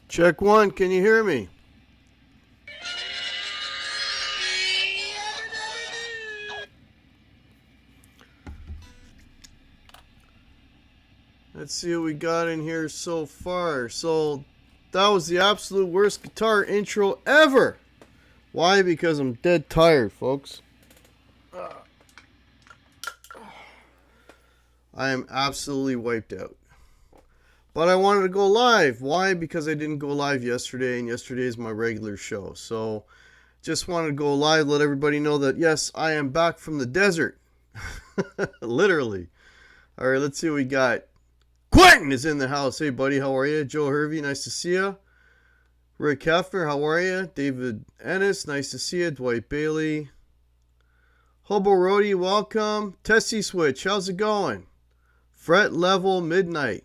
Check one, can you hear me? Let's see what we got in here so far. So that was the absolute worst guitar intro ever. Why? Because I'm dead tired, folks. I am absolutely wiped out. But I wanted to go live. Why? Because I didn't go live yesterday, and yesterday is my regular show. So just wanted to go live, let everybody know that, yes, I am back from the desert. Literally. All right, let's see what we got. Quentin is in the house. Hey, buddy, how are you? Joe Hervey, nice to see you. Rick Hefner, how are you? David Ennis, nice to see you. Dwight Bailey. Hobo Roadie, welcome. Tessie Switch, how's it going? Fret Level Midnight.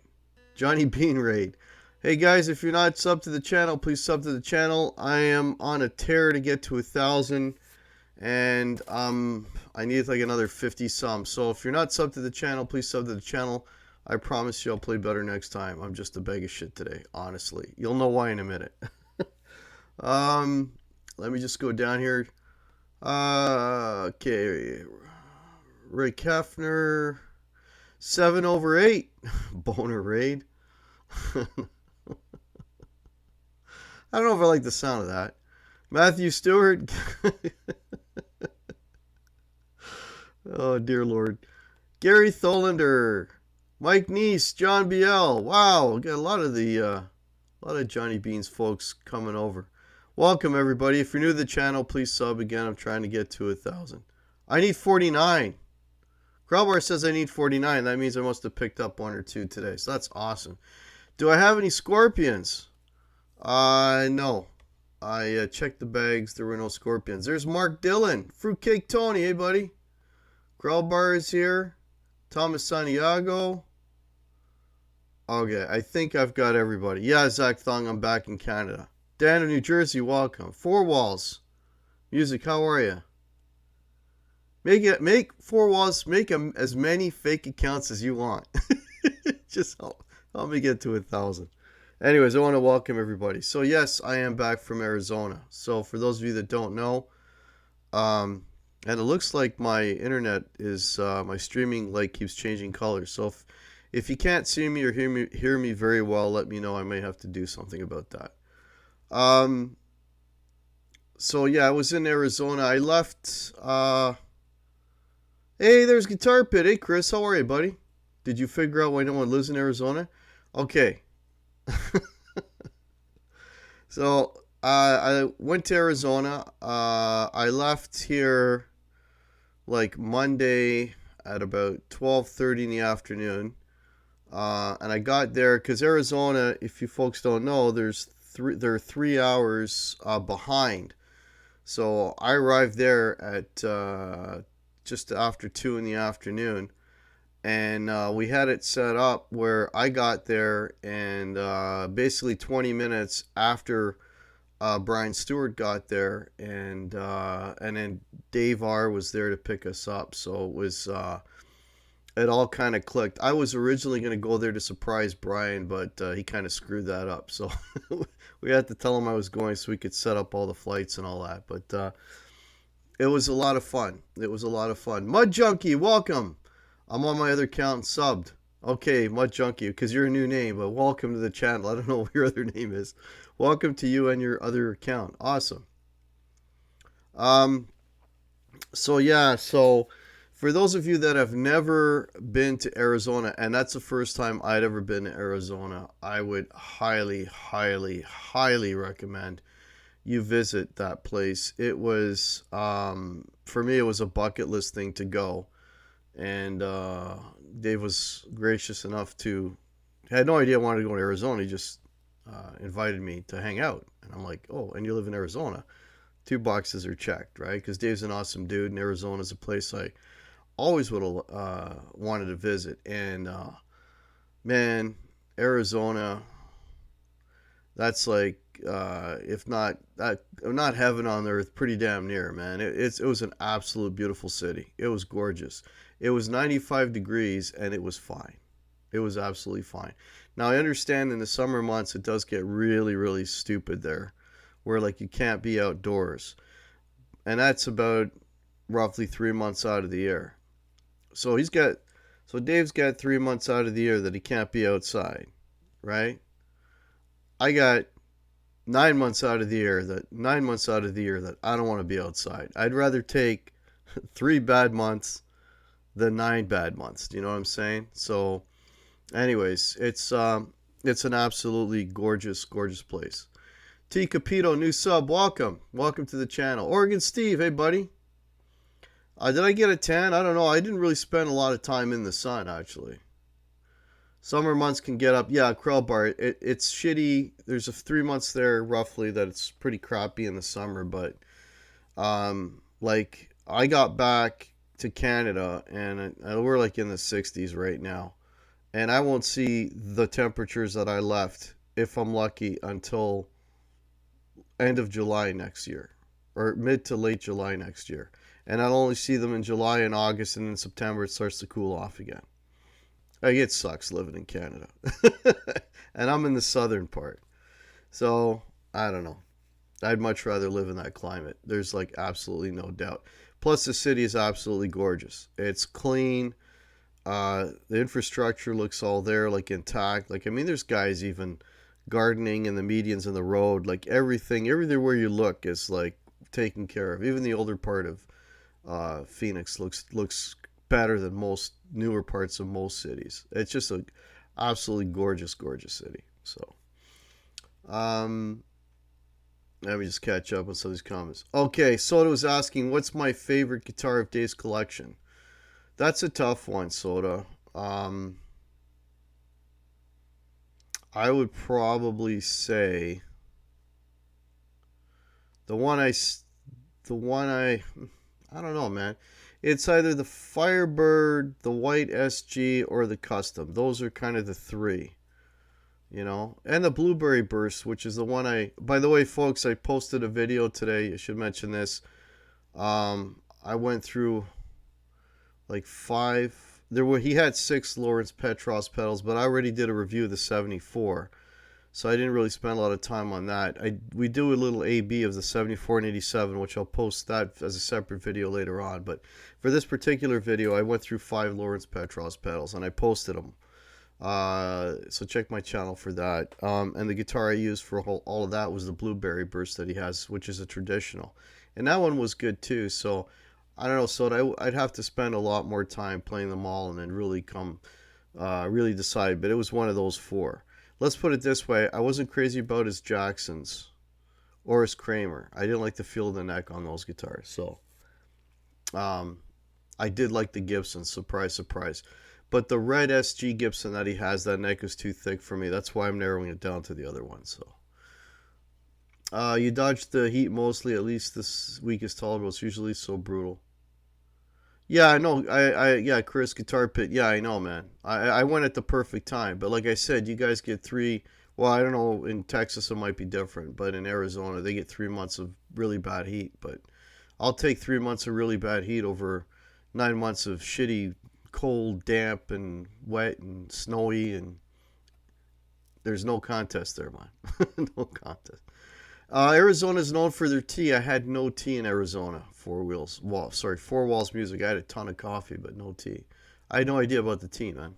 Johnny Bean Raid. Hey guys, if you're not subbed to the channel, please sub to the channel. I am on a tear to get to 1,000, and I need like another 50 some. So if you're not subbed to the channel, please sub to the channel. I promise you I'll play better next time. I'm just a bag of shit today, honestly. You'll know why in a minute. Let me just go down here. Okay. Rick Hefner. 7/8. Boner Raid. I don't know if I like the sound of that. Matthew Stewart. Oh, dear Lord. Gary Tholander. Mike Neese. John Biel. Wow. Got a lot of Johnny Beans folks coming over. Welcome, everybody. If you're new to the channel, please sub again. I'm trying to get to 1,000. I need 49. Crowbar says I need 49. That means I must have picked up one or two today. So that's awesome. Do I have any scorpions? No. I checked the bags. There were no scorpions. There's Mark Dillon. Fruitcake Tony. Hey, buddy. Crowbar is here. Thomas Santiago. Okay. I think I've got everybody. Yeah, Zach Thong. I'm back in Canada. Dan in New Jersey. Welcome. Four Walls. Music. How are you? Make Four Walls, make as many fake accounts as you want. Just help me get to 1,000. Anyways, I want to welcome everybody. So yes, I am back from Arizona. So for those of you that don't know, and it looks like my internet is my streaming light keeps changing colors. So if you can't see me or hear me very well, let me know. I may have to do something about that. So yeah, I was in Arizona. I left. Hey, there's Guitar Pit. Hey, Chris, how are you, buddy? Did you figure out why no one lives in Arizona? Okay. So I went to Arizona. I left here like Monday at about 12:30 in the afternoon. And I got there because Arizona, if you folks don't know, they're 3 hours behind. So I arrived there at just after 2 in the afternoon, and we had it set up where I got there, and basically 20 minutes after Brian Stewart got there, and then Dave R was there to pick us up. So it all kind of clicked. I was originally going to go there to surprise Brian, but he kind of screwed that up. So we had to tell him I was going so we could set up all the flights and all that. But it was a lot of fun. It was a lot of fun. Mud Junkie, welcome. I'm on my other account subbed. Okay, Mud Junkie, because you're a new name, but welcome to the channel. I don't know what your other name is. Welcome to you and your other account. Awesome. So for those of you that have never been to Arizona, and that's the first time I'd ever been to Arizona, I would highly, highly, highly recommend you visit that place. It was, for me, it was a bucket list thing to go. And Dave was gracious enough to, had no idea I wanted to go to Arizona. He just invited me to hang out. And I'm like, oh, and you live in Arizona. 2 boxes are checked, right? Because Dave's an awesome dude, and Arizona's a place I always would have wanted to visit. And man, Arizona, that's like if not heaven on earth, pretty damn near, man. It was an absolute beautiful city. It was gorgeous. It was 95 degrees and it was fine. It was absolutely fine. Now I understand in the summer months it does get really, really stupid there, where like you can't be outdoors, and that's about roughly 3 months out of the year. So Dave's got 3 months out of the year that he can't be outside, right? I got 9 months out of the year that I don't want to be outside. I'd rather take 3 bad months than 9 bad months. Do you know what I'm saying? So, anyways, it's an absolutely gorgeous, gorgeous place. T Capito, new sub, welcome to the channel. Oregon Steve, hey buddy. Did I get a tan? I don't know. I didn't really spend a lot of time in the sun, actually. Summer months can get up. Yeah, Crowbar, it's shitty. There's 3 months there, roughly, that it's pretty crappy in the summer. But, like, I got back to Canada, and we're, like, in the 60s right now. And I won't see the temperatures that I left, if I'm lucky, until end of July next year. Or mid to late July next year. And I'll only see them in July and August, and in September it starts to cool off again. Like, it sucks living in Canada. And I'm in the southern part. So, I don't know. I'd much rather live in that climate. There's, like, absolutely no doubt. Plus, the city is absolutely gorgeous. It's clean. The infrastructure looks all there, like, intact. Like, I mean, there's guys even gardening in the medians in the road. Like, everything where you look is, like, taken care of. Even the older part of Phoenix looks better than most newer parts of most cities. It's just a absolutely gorgeous, gorgeous city. So, let me just catch up on some of these comments. Okay, Soda was asking, what's my favorite Guitar of Days collection? That's a tough one, Soda. I would probably say the one I don't know, man. It's either the Firebird, the White SG, or the Custom. Those are kind of the 3, you know. And the Blueberry Burst, which is the one by the way, folks, I posted a video today. I should mention this. I went through like 5. He had 6 Lawrence Petros pedals, but I already did a review of the 74. So I didn't really spend a lot of time on that. We do a little A/B of the 74 and 87, which I'll post that as a separate video later on. But for this particular video, I went through 5 Lawrence Petros pedals, and I posted them. So check my channel for that. And the guitar I used for all of that was the Blueberry Burst that he has, which is a traditional. And that one was good too. So I don't know. So I'd have to spend a lot more time playing them all and then really really decide. But it was one of those 4. Let's put it this way. I wasn't crazy about his Jacksons or his Kramer. I didn't like the feel of the neck on those guitars. So um, I did like the Gibson. Surprise, surprise. But the red SG Gibson that he has, that neck is too thick for me. That's why I'm narrowing it down to the other one. So you dodged the heat mostly. At least this week is tolerable. It's usually so brutal. Yeah, I know. Yeah, Chris Guitar Pit. Yeah, I know, man. I went at the perfect time, but like I said, you guys get three. Well, I don't know. In Texas, it might be different, but in Arizona, they get 3 months of really bad heat. But I'll take 3 months of really bad heat over 9 months of shitty, cold, damp, and wet and snowy, and there's no contest there, man. No contest. Arizona is known for their tea. I had no tea in Arizona. Four Walls Music. I had a ton of coffee, but no tea. I had no idea about the tea, man.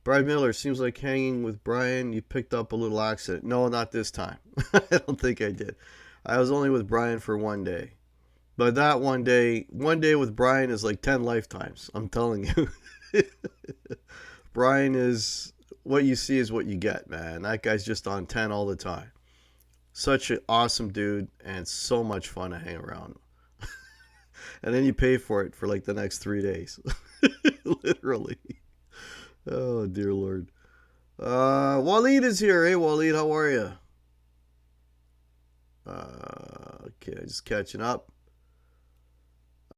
Brian Miller, seems like hanging with Brian, you picked up a little accent. No, not this time. I don't think I did. I was only with Brian for one day. But that one day with Brian is like 10 lifetimes. I'm telling you. Brian is, what you see is what you get, man. That guy's just on 10 all the time. Such an awesome dude and so much fun to hang around. And then you pay for it for like the next 3 days. Literally. Oh, dear Lord. Waleed is here. Hey, Waleed, how are you? Okay, just catching up.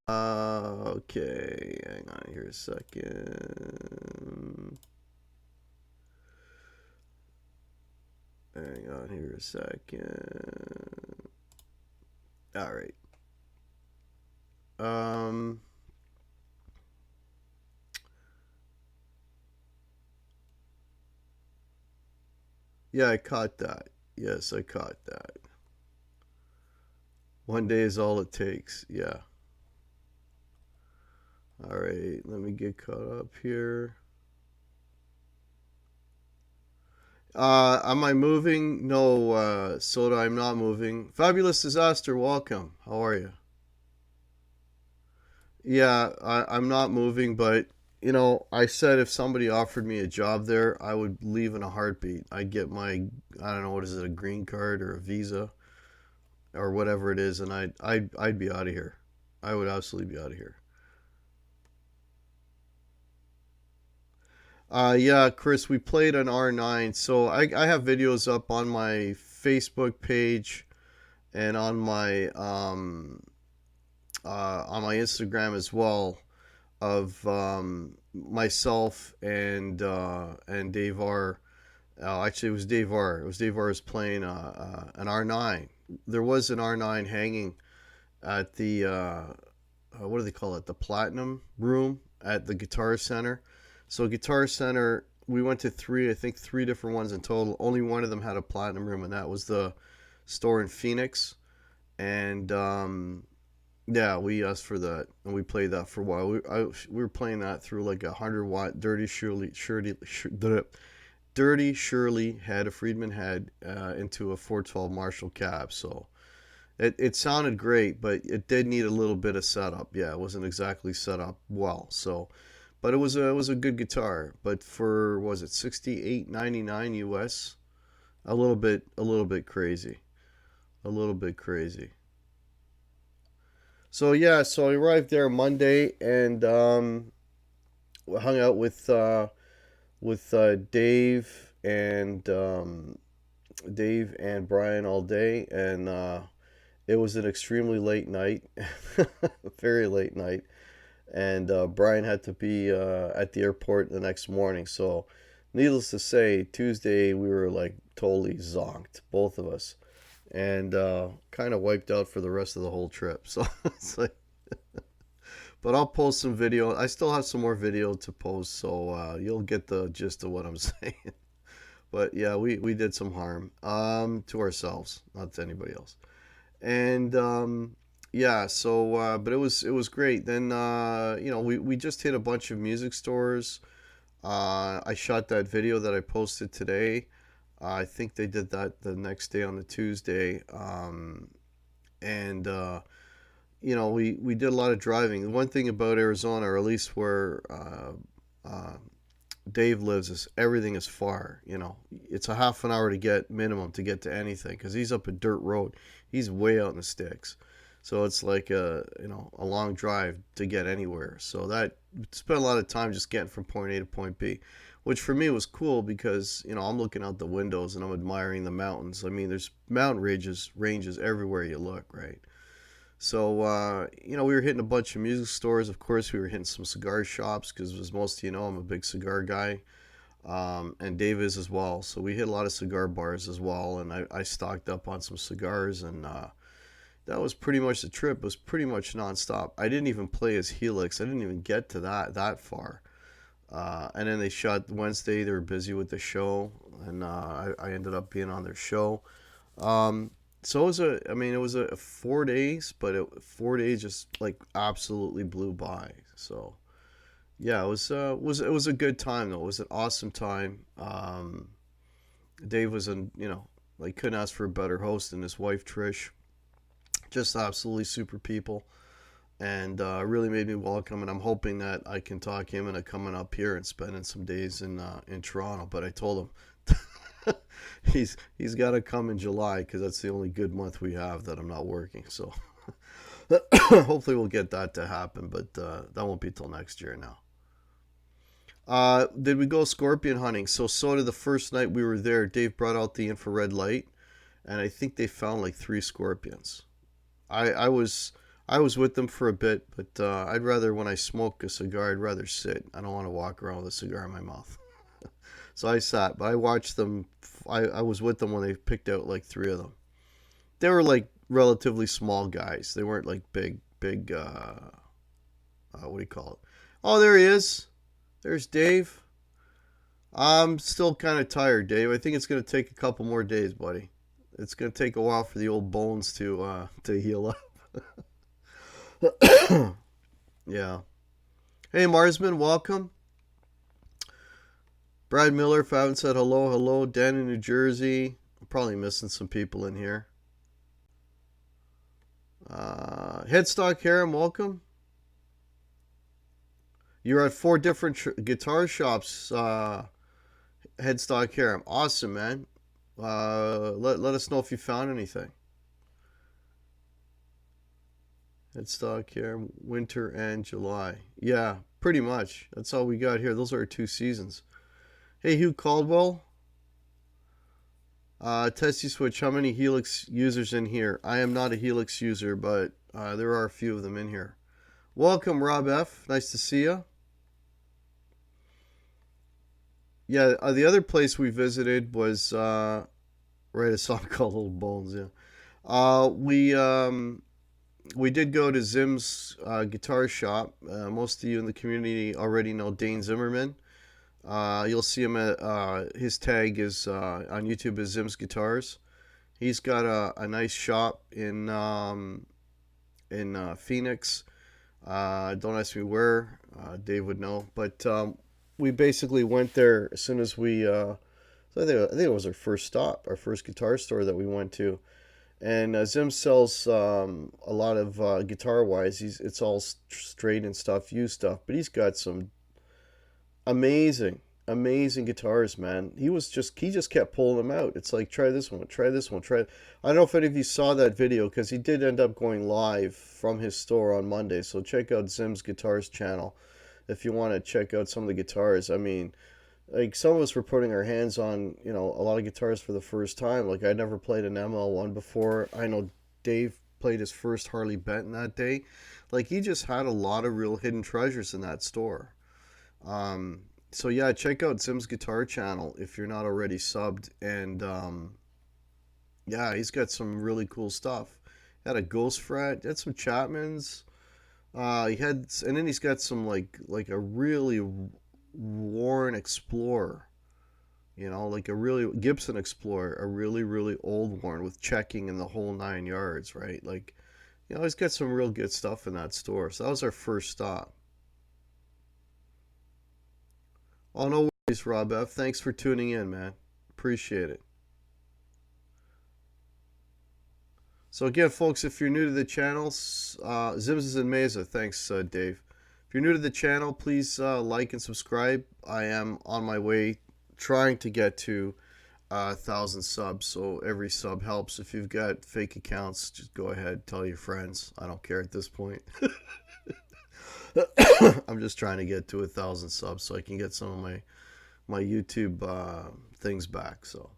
Okay, hang on here a second. Hang on here a second. All right. Yeah, I caught that. Yes, I caught that. One day is all it takes. Yeah. All right, let me get caught up here. Am I moving? No, Soda, I'm not moving. Fabulous Disaster, welcome. How are you? Yeah, I'm not moving, but I said if somebody offered me a job there, I would leave in a heartbeat. I'd get my, I don't know, what is it, a green card or a visa or whatever it is, and I'd be out of here. I would absolutely be out of here. Yeah, Chris, we played an R9. So I have videos up on my Facebook page and on my Instagram as well of myself and Dave R. Actually, it was Dave R. It was Dave R. was playing an R9. There was an R9 hanging at the what do they call it? The Platinum Room at the Guitar Center. So Guitar Center, we went to three, I think three different ones in total. Only one of them had a Platinum Room, and that was the store in Phoenix. And yeah, we asked for that, and we played that for a while. We were playing that through like a 100 watt Dirty Shirley had a Friedman head into a 412 Marshall cab. So it sounded great, but it did need a little bit of setup. Yeah, it wasn't exactly set up well. So, but it was a good guitar. But for, was it 68.99 US? A little bit crazy, a little bit crazy. So yeah, so I arrived there Monday and hung out with Dave and Brian all day, and it was an extremely late night, very late night, and Brian had to be at the airport the next morning. So, needless to say, Tuesday we were like totally zonked, both of us, and kind of wiped out for the rest of the whole trip. So it's like, but I'll post some video. I still have some more video to post, so you'll get the gist of what I'm saying. But yeah, we did some harm to ourselves, not to anybody else. And yeah, so but it was great. Then we just hit a bunch of music stores. I shot that video that I posted today. I think they did that the next day on the Tuesday. And we did a lot of driving. The one thing about Arizona, or at least where Dave lives is everything is far. It's a half an hour to get minimum to get to anything because he's up a dirt road. He's way out in the sticks, so it's like a long drive to get anywhere. So that spent a lot of time just getting from point A to point B, which for me was cool because I'm looking out the windows and I'm admiring the mountains. I mean, there's mountain ranges everywhere you look, right? So, we were hitting a bunch of music stores. Of course, we were hitting some cigar shops because, as most of you know, I'm a big cigar guy, and Dave is as well. So we hit a lot of cigar bars as well, and I stocked up on some cigars, and that was pretty much the trip. It was pretty much nonstop. I didn't even play as Helix. I didn't even get to that far. And then they shot Wednesday. They were busy with the show, and I ended up being on their show. So it was a 4 days, but 4 days just like absolutely blew by. So yeah, it was a good time though. It was an awesome time. Dave was like couldn't ask for a better host, and his wife Trish, just absolutely super people, and really made me welcome. And I'm hoping that I can talk him into coming up here and spending some days in Toronto. But I told him. He's got to come in July because that's the only good month we have that I'm not working. So hopefully we'll get that to happen, but that won't be till next year now. Did we go scorpion hunting? So did the first night we were there. Dave brought out the infrared light, and I think they found like 3 scorpions. I was with them for a bit, but I'd rather, when I smoke a cigar, I'd rather sit. I don't want to walk around with a cigar in my mouth. So I sat, but I watched them. I was with them when they picked out like 3 of them. They were like relatively small guys. They weren't like big, what do you call it? Oh, there he is. There's Dave. I'm still kind of tired, Dave. I think it's going to take a couple more days, buddy. It's going to take a while for the old bones to heal up. Yeah. Hey, Marsman, welcome. Brad Miller, if I haven't said hello. Dan in New Jersey. I'm probably missing some people in here. Headstock Harem, welcome. You're at 4 different guitar shops, Headstock Harem. Awesome, man. Let us know if you found anything. Headstock Harem, winter and July. Yeah, pretty much. That's all we got here. Those are our 2 seasons. Hey, Hugh Caldwell. Testy Switch, how many Helix users in here? I am not a Helix user, but there are a few of them in here. Welcome, Rob F. Nice to see you. Yeah, the other place we visited was right, a song called Little Bones. Yeah, we did go to Zim's guitar shop. Most of you in the community already know Dane Zimmerman. You'll see him at his tag is on YouTube is Zim's Guitars. He's got a nice shop in Phoenix. Don't ask me where. Dave would know. But we basically went there as soon as we. So I think it was our first stop, our first guitar store that we went to. And Zim sells a lot of guitar-wise. It's all straight and stuff, used stuff. But he's got some amazing guitars, man. He just kept pulling them out. It's like, try this one. I don't know if any of you saw that video, because he did end up going live from his store on Monday. So check out Zim's Guitars channel if you want to check out some of the guitars. I mean, like, some of us were putting our hands on, a lot of guitars for the first time. Like, I'd never played an ML1 before. I know Dave played his first Harley Benton that day. Like, he just had a lot of real hidden treasures in that store. So yeah, check out Zim's Guitar channel if you're not already subbed. And yeah, he's got some really cool stuff. He had a Ghost Fret, he had some Chapmans. And then he's got some like a really worn Explorer, like a really Gibson Explorer, a really old one with checking in the whole 9 yards, right? Like, he's got some real good stuff in that store. So that was our first stop. Oh, no worries, Rob F. Thanks for tuning in, man. Appreciate it. So again, folks, if you're new to the channel, Zims is in Mesa. Thanks, Dave. If you're new to the channel, please like and subscribe. I am on my way trying to get to 1,000 subs, so every sub helps. If you've got fake accounts, just go ahead, tell your friends. I don't care at this point. I'm just trying to get to 1,000 subs so I can get some of my YouTube things back. So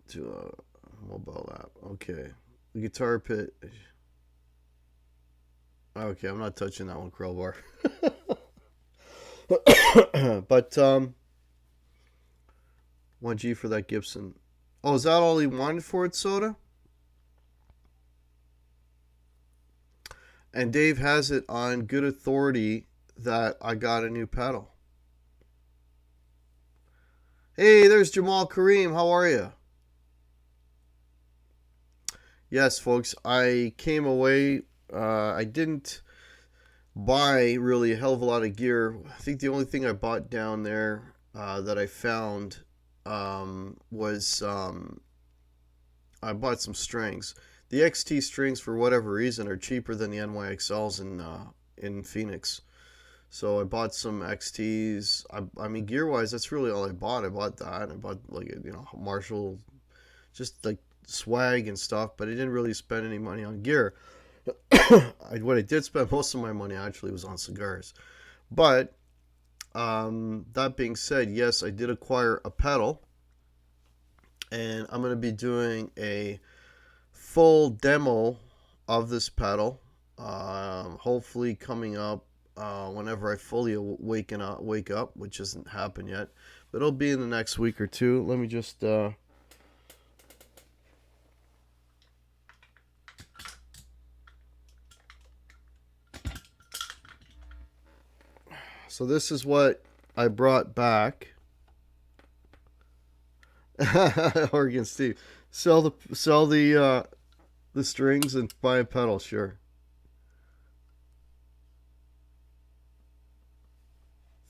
to mobile app, okay. The guitar pit. Okay, I'm not touching that one, Crowbar. But 1G for that Gibson. Oh, is that all he wanted for it, Soda? And Dave has it on good authority that I got a new pedal. Hey, there's Jamal Kareem. How are you? Yes, folks, I came away. I didn't buy really a hell of a lot of gear. I think the only thing I bought down there that I found was I bought some strings. The XT strings, for whatever reason, are cheaper than the NYXLs in Phoenix. So I bought some XTs. I mean, gear-wise, that's really all I bought. I bought that. I bought, like, Marshall, just like swag and stuff, but I didn't really spend any money on gear. What I did spend most of my money actually was on cigars. But that being said, yes, I did acquire a pedal, and I'm going to be doing a full demo of this pedal, hopefully coming up whenever I fully wake up, which hasn't happened yet, but it'll be in the next week or two. Let me just so this is what I brought back. Oregon Steve, sell the strings and buy a pedal, sure.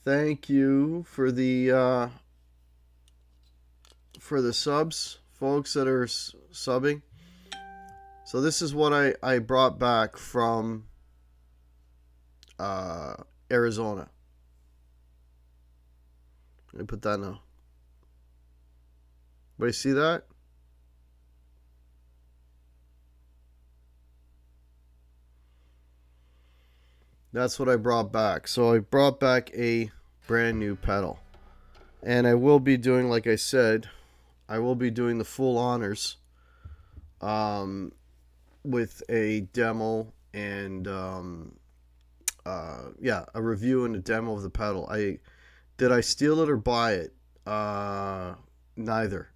Thank you for the subs, folks that are subbing. So this is what I brought back from Arizona. Let me put that now. Everybody see that? That's what I brought back. So I brought back a brand new pedal. And I will be doing, like I said, I will be doing the full honors with a demo and yeah, a review and a demo of the pedal. Did I steal it or buy it? Neither.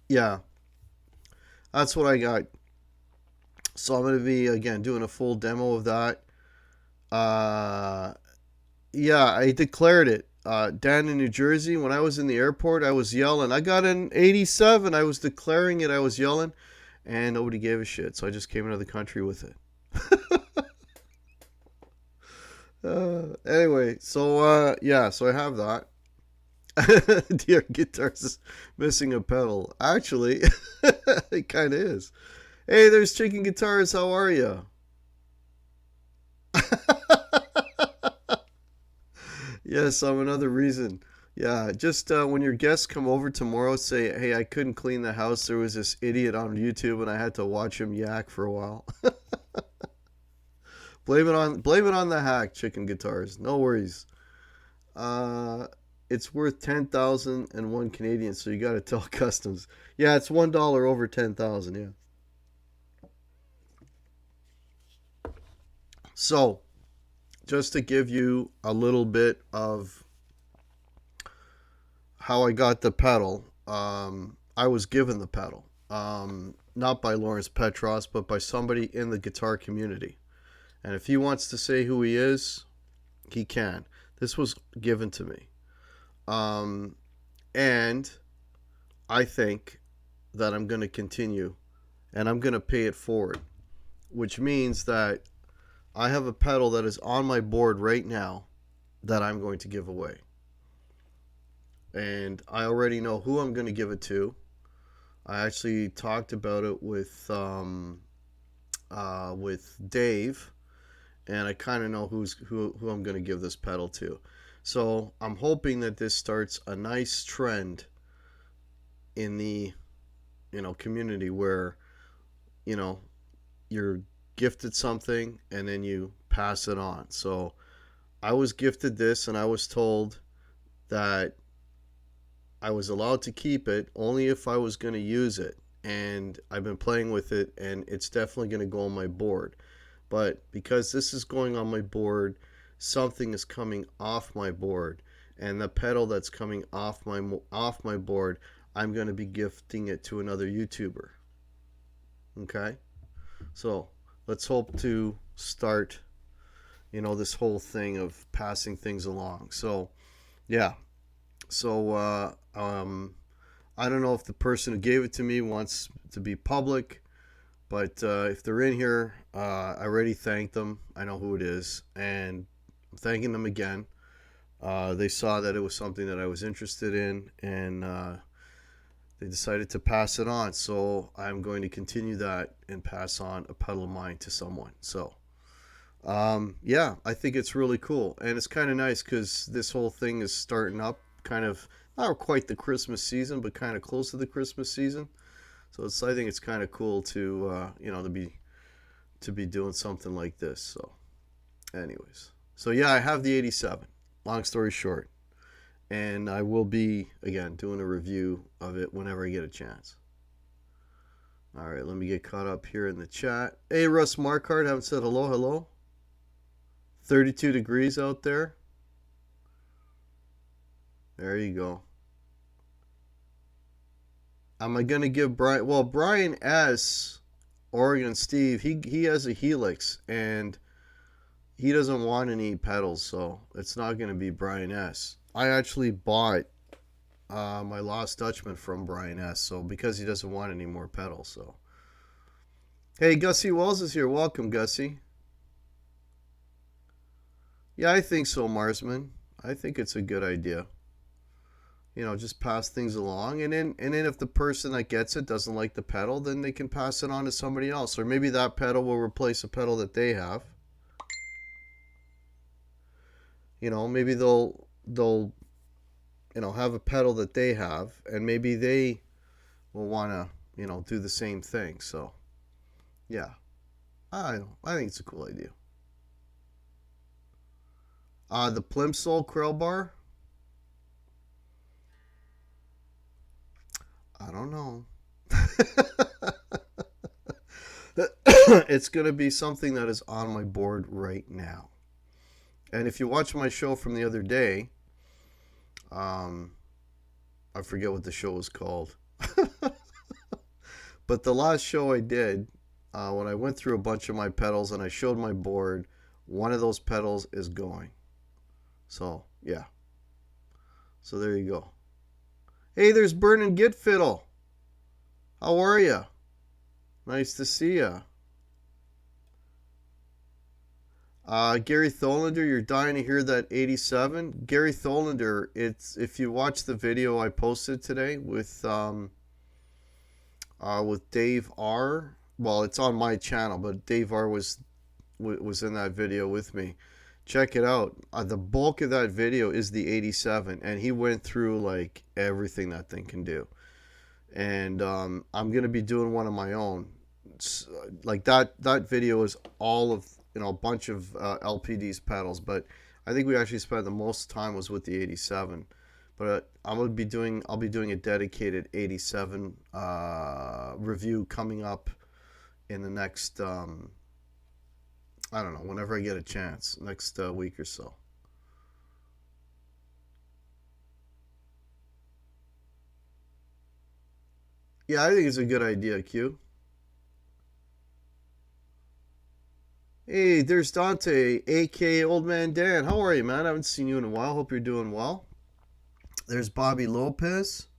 Yeah, that's what I got. So I'm going to be, again, doing a full demo of that. Yeah, I declared it. Down in New Jersey, when I was in the airport, I was yelling. I got an 87. I was declaring it. I was yelling. And nobody gave a shit. So I just came into the country with it. Anyway, so yeah, so I have that. Dear Guitars missing a pedal. Actually, it kind of is. Hey, there's Chicken Guitars. How are you? Yes, I'm another reason. Yeah, just when your guests come over tomorrow, say, hey, I couldn't clean the house. There was this idiot on YouTube, and I had to watch him yak for a while. Blame it on the hack, Chicken Guitars. No worries. It's worth 10,001 Canadian, so you got to tell customs. Yeah, it's $1 over 10,000. Yeah. So, just to give you a little bit of how I got the pedal, I was given the pedal, not by Lawrence Petros, but by somebody in the guitar community. And if he wants to say who he is, he can. This was given to me. And I think that I'm going to continue, and I'm going to pay it forward, which means that I have a pedal that is on my board right now that I'm going to give away. And I already know who I'm going to give it to. I actually talked about it with with Dave, and I kind of know who I'm going to give this pedal to. So I'm hoping that this starts a nice trend in the community where you're gifted something and then you pass it on. So I was gifted this, and I was told that I was allowed to keep it only if I was going to use it. And I've been playing with it, and it's definitely going to go on my board. But because this is going on my board, something is coming off my board. And the pedal that's coming off my board, I'm going to be gifting it to another YouTuber. Okay? So let's hope to start, this whole thing of passing things along. So, yeah. So, I don't know if the person who gave it to me wants to be public, but if they're in here, I already thanked them. I know who it is, and I'm thanking them again. They saw that it was something that I was interested in, and they decided to pass it on. So I'm going to continue that and pass on a pedal of mine to someone. So, yeah, I think it's really cool, and it's kind of nice because this whole thing is starting up kind of not quite the Christmas season, but kind of close to the Christmas season. So I think it's kind of cool to to be doing something like this. So anyways, so yeah, I have the 87. Long story short, and I will be again doing a review of it whenever I get a chance. All right, let me get caught up here in the chat. Hey, Russ Markart, haven't said hello. 32 degrees out there. There you go. Am I going to give Brian... Well, Brian S., Oregon Steve, he has a Helix, and he doesn't want any pedals, so it's not going to be Brian S. I actually bought my Lost Dutchman from Brian S., so because he doesn't want any more pedals, so... Hey, Gussie Wells is here. Welcome, Gussie. Yeah, I think so, Marsman. I think it's a good idea. Just pass things along, and then if the person that gets it doesn't like the pedal, then they can pass it on to somebody else, or maybe that pedal will replace a pedal that they have. Maybe they'll have a pedal that they have, and maybe they will want to do the same thing. So yeah, I think it's a cool idea. The Plimsoll Crowbar, I don't know. It's going to be something that is on my board right now. And if you watch my show from the other day, I forget what the show was called. But the last show I did, when I went through a bunch of my pedals and I showed my board, one of those pedals is going. So, yeah. So there you go. Hey, there's Burnin' Git Fiddle. How are you? Nice to see ya. Gary Tholander, you're dying to hear that 87. Gary Tholander, it's if you watch the video I posted today with Dave R. Well, it's on my channel, but Dave R was in that video with me. Check it out. The bulk of that video is the 87, and he went through like everything that thing can do. And I'm gonna be doing one of my own. Like that video is all of a bunch of LPD's pedals, but I think we actually spent the most time was with the 87. But I'll be doing a dedicated 87 review coming up in the next I don't know, whenever I get a chance, next week or so. Yeah, I think it's a good idea, Q. Hey, there's Dante, a.k.a. Old Man Dan. How are you, man? I haven't seen you in a while. Hope you're doing well. There's Bobby Lopez.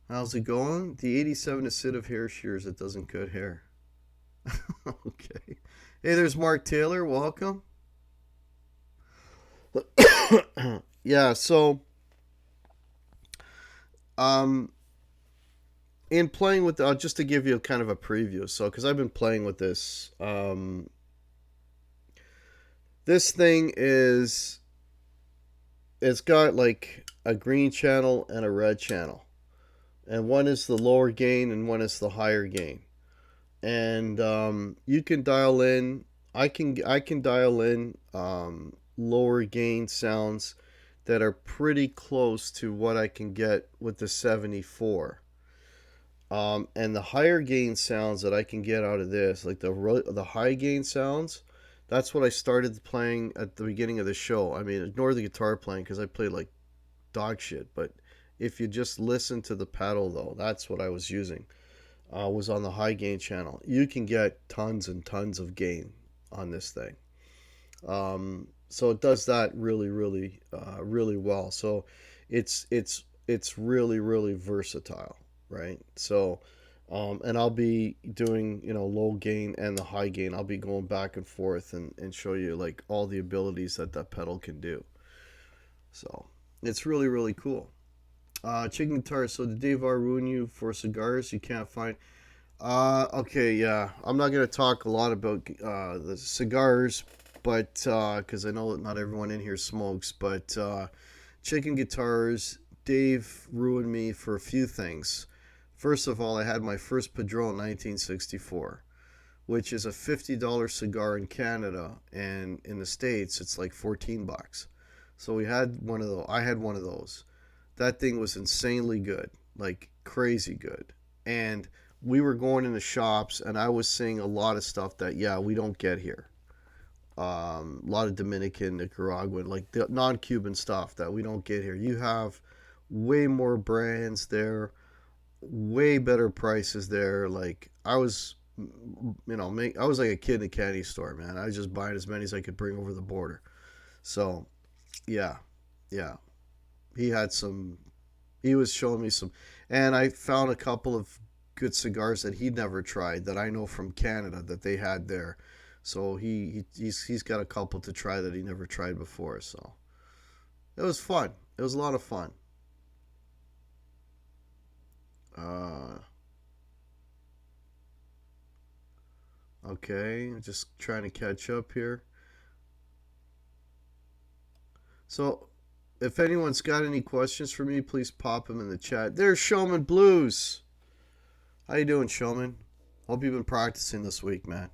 How's it going? The 87 is Sid of hair shears. It doesn't cut hair. Okay. Hey, there's Mark Taylor. Welcome. Yeah, so in playing with just to give you kind of a preview, so because I've been playing with this, this thing is, it's got like a green channel and a red channel, and one is the lower gain and one is the higher gain, and you can dial in. I can dial in lower gain sounds that are pretty close to what I can get with the 74. And the higher gain sounds that I can get out of this, like the high gain sounds, that's what I started playing at the beginning of the show. I mean, ignore the guitar playing because I play like dog shit. But if you just listen to the pedal, though, that's what I was using. Was on the high gain channel. You can get tons and tons of gain on this thing. So it does that really, really, really well. So it's really, really versatile, right? So, and I'll be doing, low gain and the high gain. I'll be going back and forth and show you like all the abilities that pedal can do. So it's really, really cool. Chicken guitar. So did Dave R ruin you for cigars you can't find? Okay, yeah. I'm not gonna talk a lot about the cigars, but because I know that not everyone in here smokes. But chicken guitars, Dave ruined me for a few things. First of all, I had my first Padron in 1964, which is a $50 cigar in Canada, and in the States it's like $14. So we had one of those. I had one of those. That thing was insanely good, like crazy good. And we were going in the shops, and I was seeing a lot of stuff that, yeah, we don't get here. A lot of Dominican, Nicaraguan, like the non-Cuban stuff that we don't get here. You have way more brands there, way better prices there. Like I was, I was like a kid in a candy store, man. I was just buying as many as I could bring over the border. So, yeah, yeah. He had some. He was showing me some, and I found a couple of good cigars that he'd never tried that I know from Canada that they had there. So he's got a couple to try that he never tried before. So it was fun. It was a lot of fun. Uh, okay, just trying to catch up here. So if anyone's got any questions for me, please pop them in the chat. There's Showman Blues. How you doing, Showman? Hope you've been practicing this week, man.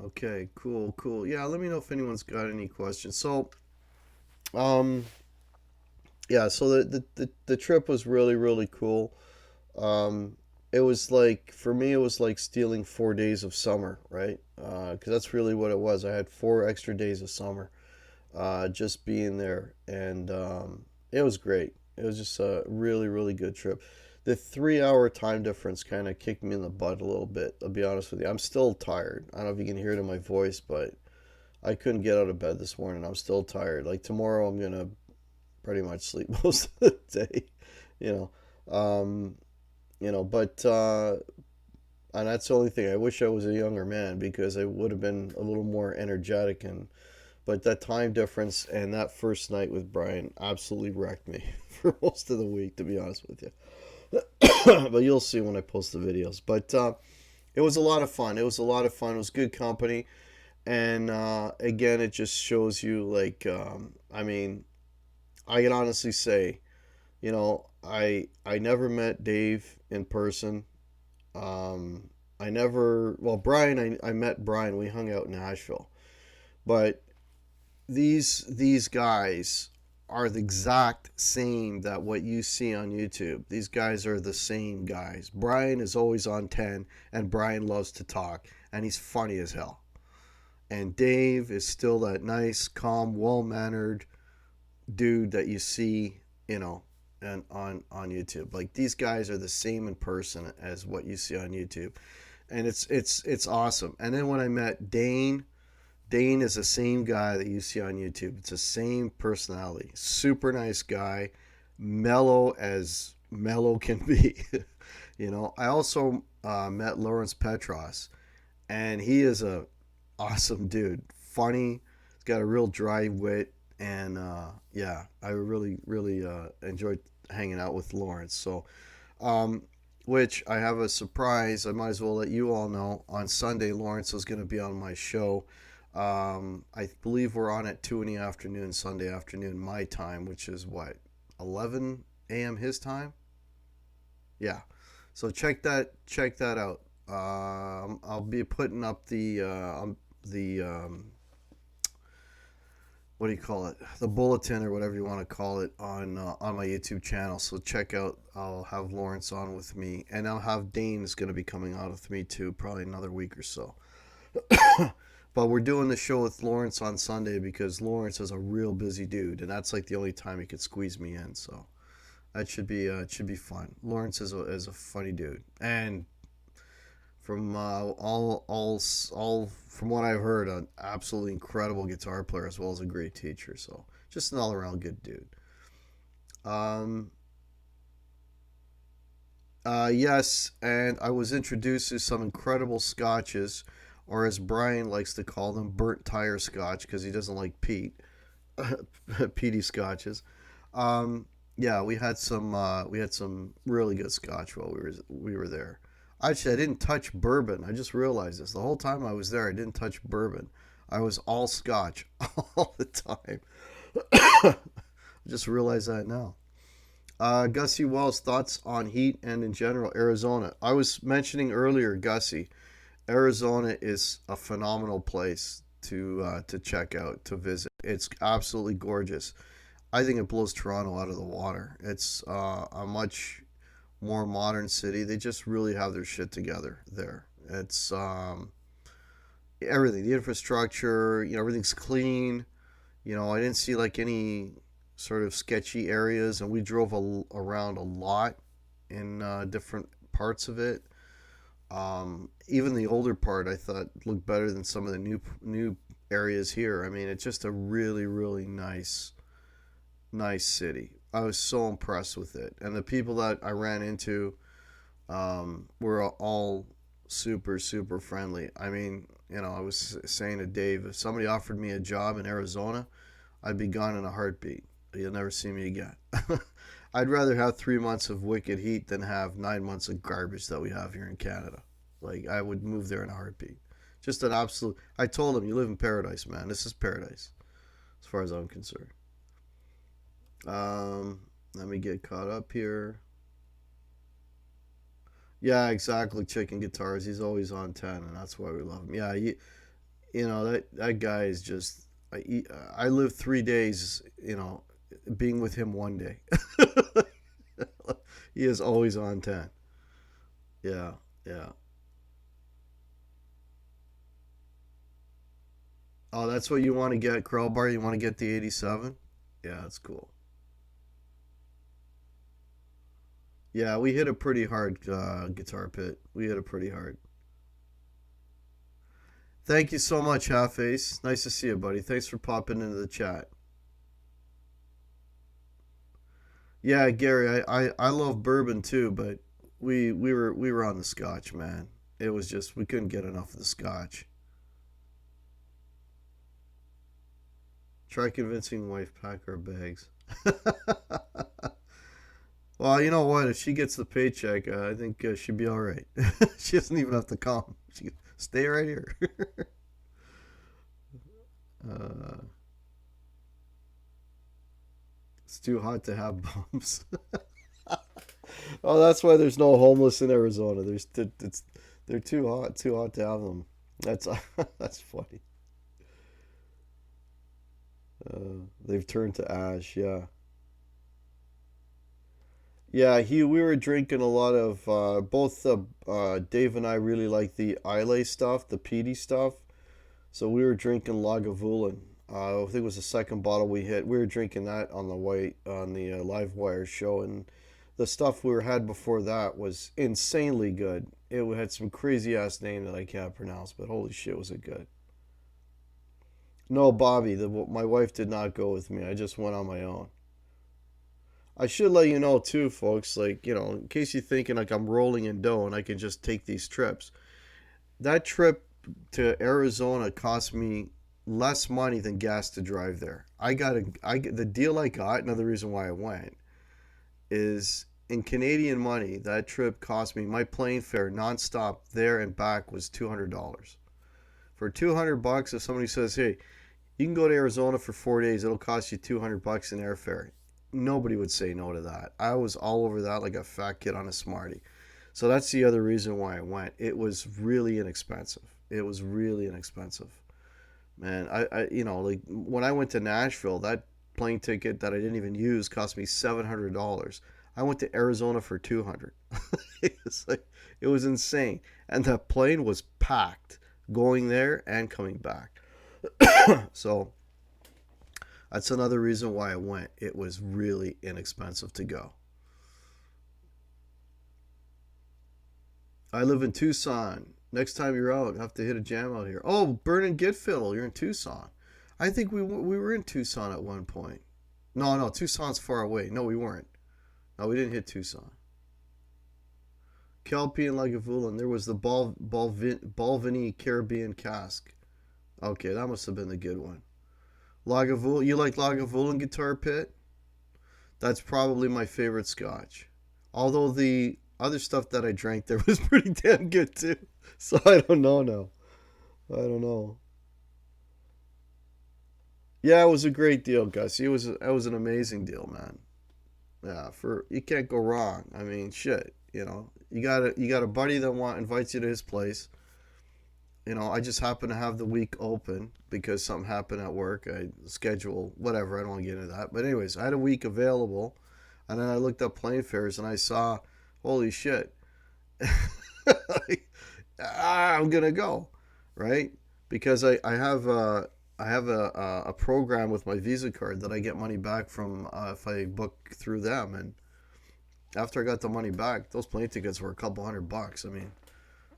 Okay, cool, cool. Yeah, let me know if anyone's got any questions. So, um, yeah, so the trip was really, really cool. It was like, for me, it was like stealing 4 days of summer, right? Because that's really what it was. I had 4 extra days of summer, just being there, and it was great. It was just a really, really good trip. The 3 hour time difference kind of kicked me in the butt a little bit, I'll be honest with you. I'm still tired. I don't know if you can hear it in my voice, but I couldn't get out of bed this morning. I'm still tired. Like tomorrow, I'm gonna pretty much sleep most of the day, you know. But and that's the only thing. I wish I was a younger man because I would have been a little more energetic. And but that time difference and that first night with Brian absolutely wrecked me for most of the week, to be honest with you. But you'll see when I post the videos. But it was a lot of fun. It was a lot of fun. It was good company. And again, it just shows you, like, I mean, I can honestly say, I never met Dave in person. Brian, I met Brian. We hung out in Nashville. But these guys are the exact same that what you see on YouTube. These guys are the same guys. Brian is always on 10, and Brian loves to talk, and he's funny as hell. And Dave is still that nice, calm, well-mannered dude that you see, and on YouTube. Like, these guys are the same in person as what you see on YouTube. And it's awesome. And then when I met Dane is the same guy that you see on YouTube. It's the same personality. Super nice guy. Mellow as mellow can be. I also met Lawrence Petros, and he is a awesome dude. Funny. He's got a real dry wit. And yeah, I really, really enjoyed hanging out with Lawrence. So, um, which I have a surprise. I might as well let you all know. On Sunday, Lawrence is going to be on my show. I believe we're on at 2 in the afternoon, Sunday afternoon, my time, which is what, 11 a.m. his time? Yeah. So check that out. I'll be putting up the what do you call it? The bulletin or whatever you want to call it on my YouTube channel. So check out. I'll have Lawrence on with me, and I'll have Dane is going to be coming on with me too, probably another week or so. But we're doing the show with Lawrence on Sunday because Lawrence is a real busy dude, and that's like the only time he could squeeze me in. So that should be fun. Lawrence is a funny dude, and from all from what I've heard, an absolutely incredible guitar player as well as a great teacher. So just an all around good dude. Um, yes, and I was introduced to some incredible scotches, or as Brian likes to call them, burnt tire scotch, because he doesn't like peat, peaty scotches. Um, yeah, we had some really good scotch while we were there. Actually, I didn't touch bourbon. I just realized this. The whole time I was there, I didn't touch bourbon. I was all scotch all the time. I just realized that now. Gussie Wells, thoughts on heat and in general Arizona. I was mentioning earlier, Gussie, Arizona is a phenomenal place to check out, to visit. It's absolutely gorgeous. I think it blows Toronto out of the water. It's a much more modern city. They just really have their shit together there. It's everything, the infrastructure, everything's clean. I didn't see like any sort of sketchy areas, and we drove around a lot in different parts of it. Even the older part I thought looked better than some of the new areas here. I mean, it's just a really, really nice city. I was so impressed with it, and the people that I ran into were all super, super friendly. I mean, I was saying to Dave, if somebody offered me a job in Arizona, I'd be gone in a heartbeat. You'll never see me again. I'd rather have 3 months of wicked heat than have 9 months of garbage that we have here in Canada. Like, I would move there in a heartbeat. Just an absolute. I told him, you live in paradise, man. This is paradise, as far as I'm concerned. Let me get caught up here. Yeah, exactly. Chicken guitars. He's always on 10, and that's why we love him. Yeah, that guy is just. I lived 3 days, being with him one day. He is always on 10. Yeah, yeah. Oh, that's what you want to get, Crowbar? You want to get the 87? Yeah, that's cool. Yeah, we hit a pretty hard guitar pit. We hit it pretty hard. Thank you so much, Half Ace. Nice to see you, buddy. Thanks for popping into the chat. Yeah, Gary, I love bourbon too, but we were on the scotch, man. It was just we couldn't get enough of the scotch. Try convincing wife pack our bags. Well, you know what? If she gets the paycheck, I think she'd be all right. She doesn't even have to come. She can stay right here. uh, it's too hot to have bumps. Oh, that's why there's no homeless in Arizona. They're too hot to have them. That's that's funny. They've turned to ash. Yeah, yeah. We were drinking a lot of both. Dave and I really like the Islay stuff, the peaty stuff. So we were drinking Lagavulin. I think it was the second bottle we hit. We were drinking that on the Live Wire show, and the stuff we had before that was insanely good. It had some crazy ass name that I can't pronounce, but holy shit, was it good! No, Bobby, my wife did not go with me. I just went on my own. I should let you know too, folks. Like, in case you're thinking like I'm rolling in dough and I can just take these trips. That trip to Arizona cost me less money than gas to drive there. The deal I got. Another reason why I went is in Canadian money. That trip cost me, my plane fare nonstop there and back was $200. For $200, if somebody says, "Hey, you can go to Arizona for 4 days. It'll cost you $200 in airfare," nobody would say no to that. I was all over that like a fat kid on a Smartie. So that's the other reason why I went. It was really inexpensive. It was really inexpensive. Man, like when I went to Nashville, that plane ticket that I didn't even use cost me $700. I went to Arizona for 200. It was insane, and that plane was packed going there and coming back. So that's another reason why I went. It was really inexpensive to go. I live in Tucson. Next time you're out, have to hit a jam out here. Oh, Burn and Get Fiddle. You're in Tucson. I think we were in Tucson at one point. No, Tucson's far away. No, we weren't. No, we didn't hit Tucson. Kelpie and Lagavulin. There was the Balvenie Caribbean cask. Okay, that must have been the good one. Lagavulin. You like Lagavulin Guitar Pit? That's probably my favorite scotch. Although the other stuff that I drank there was pretty damn good too. So I don't know now. I don't know. Yeah, it was a great deal, Gus. It was an amazing deal, man. Yeah, for you can't go wrong. I mean, shit. You got a buddy that invites you to his place. I just happened to have the week open because something happened at work. I schedule whatever. I don't want to get into that. But anyways, I had a week available, and then I looked up plane fares and I saw, holy shit, I'm gonna go, right? Because I have a program with my Visa card that I get money back from if I book through them, and after I got the money back, those plane tickets were a couple $100. I mean,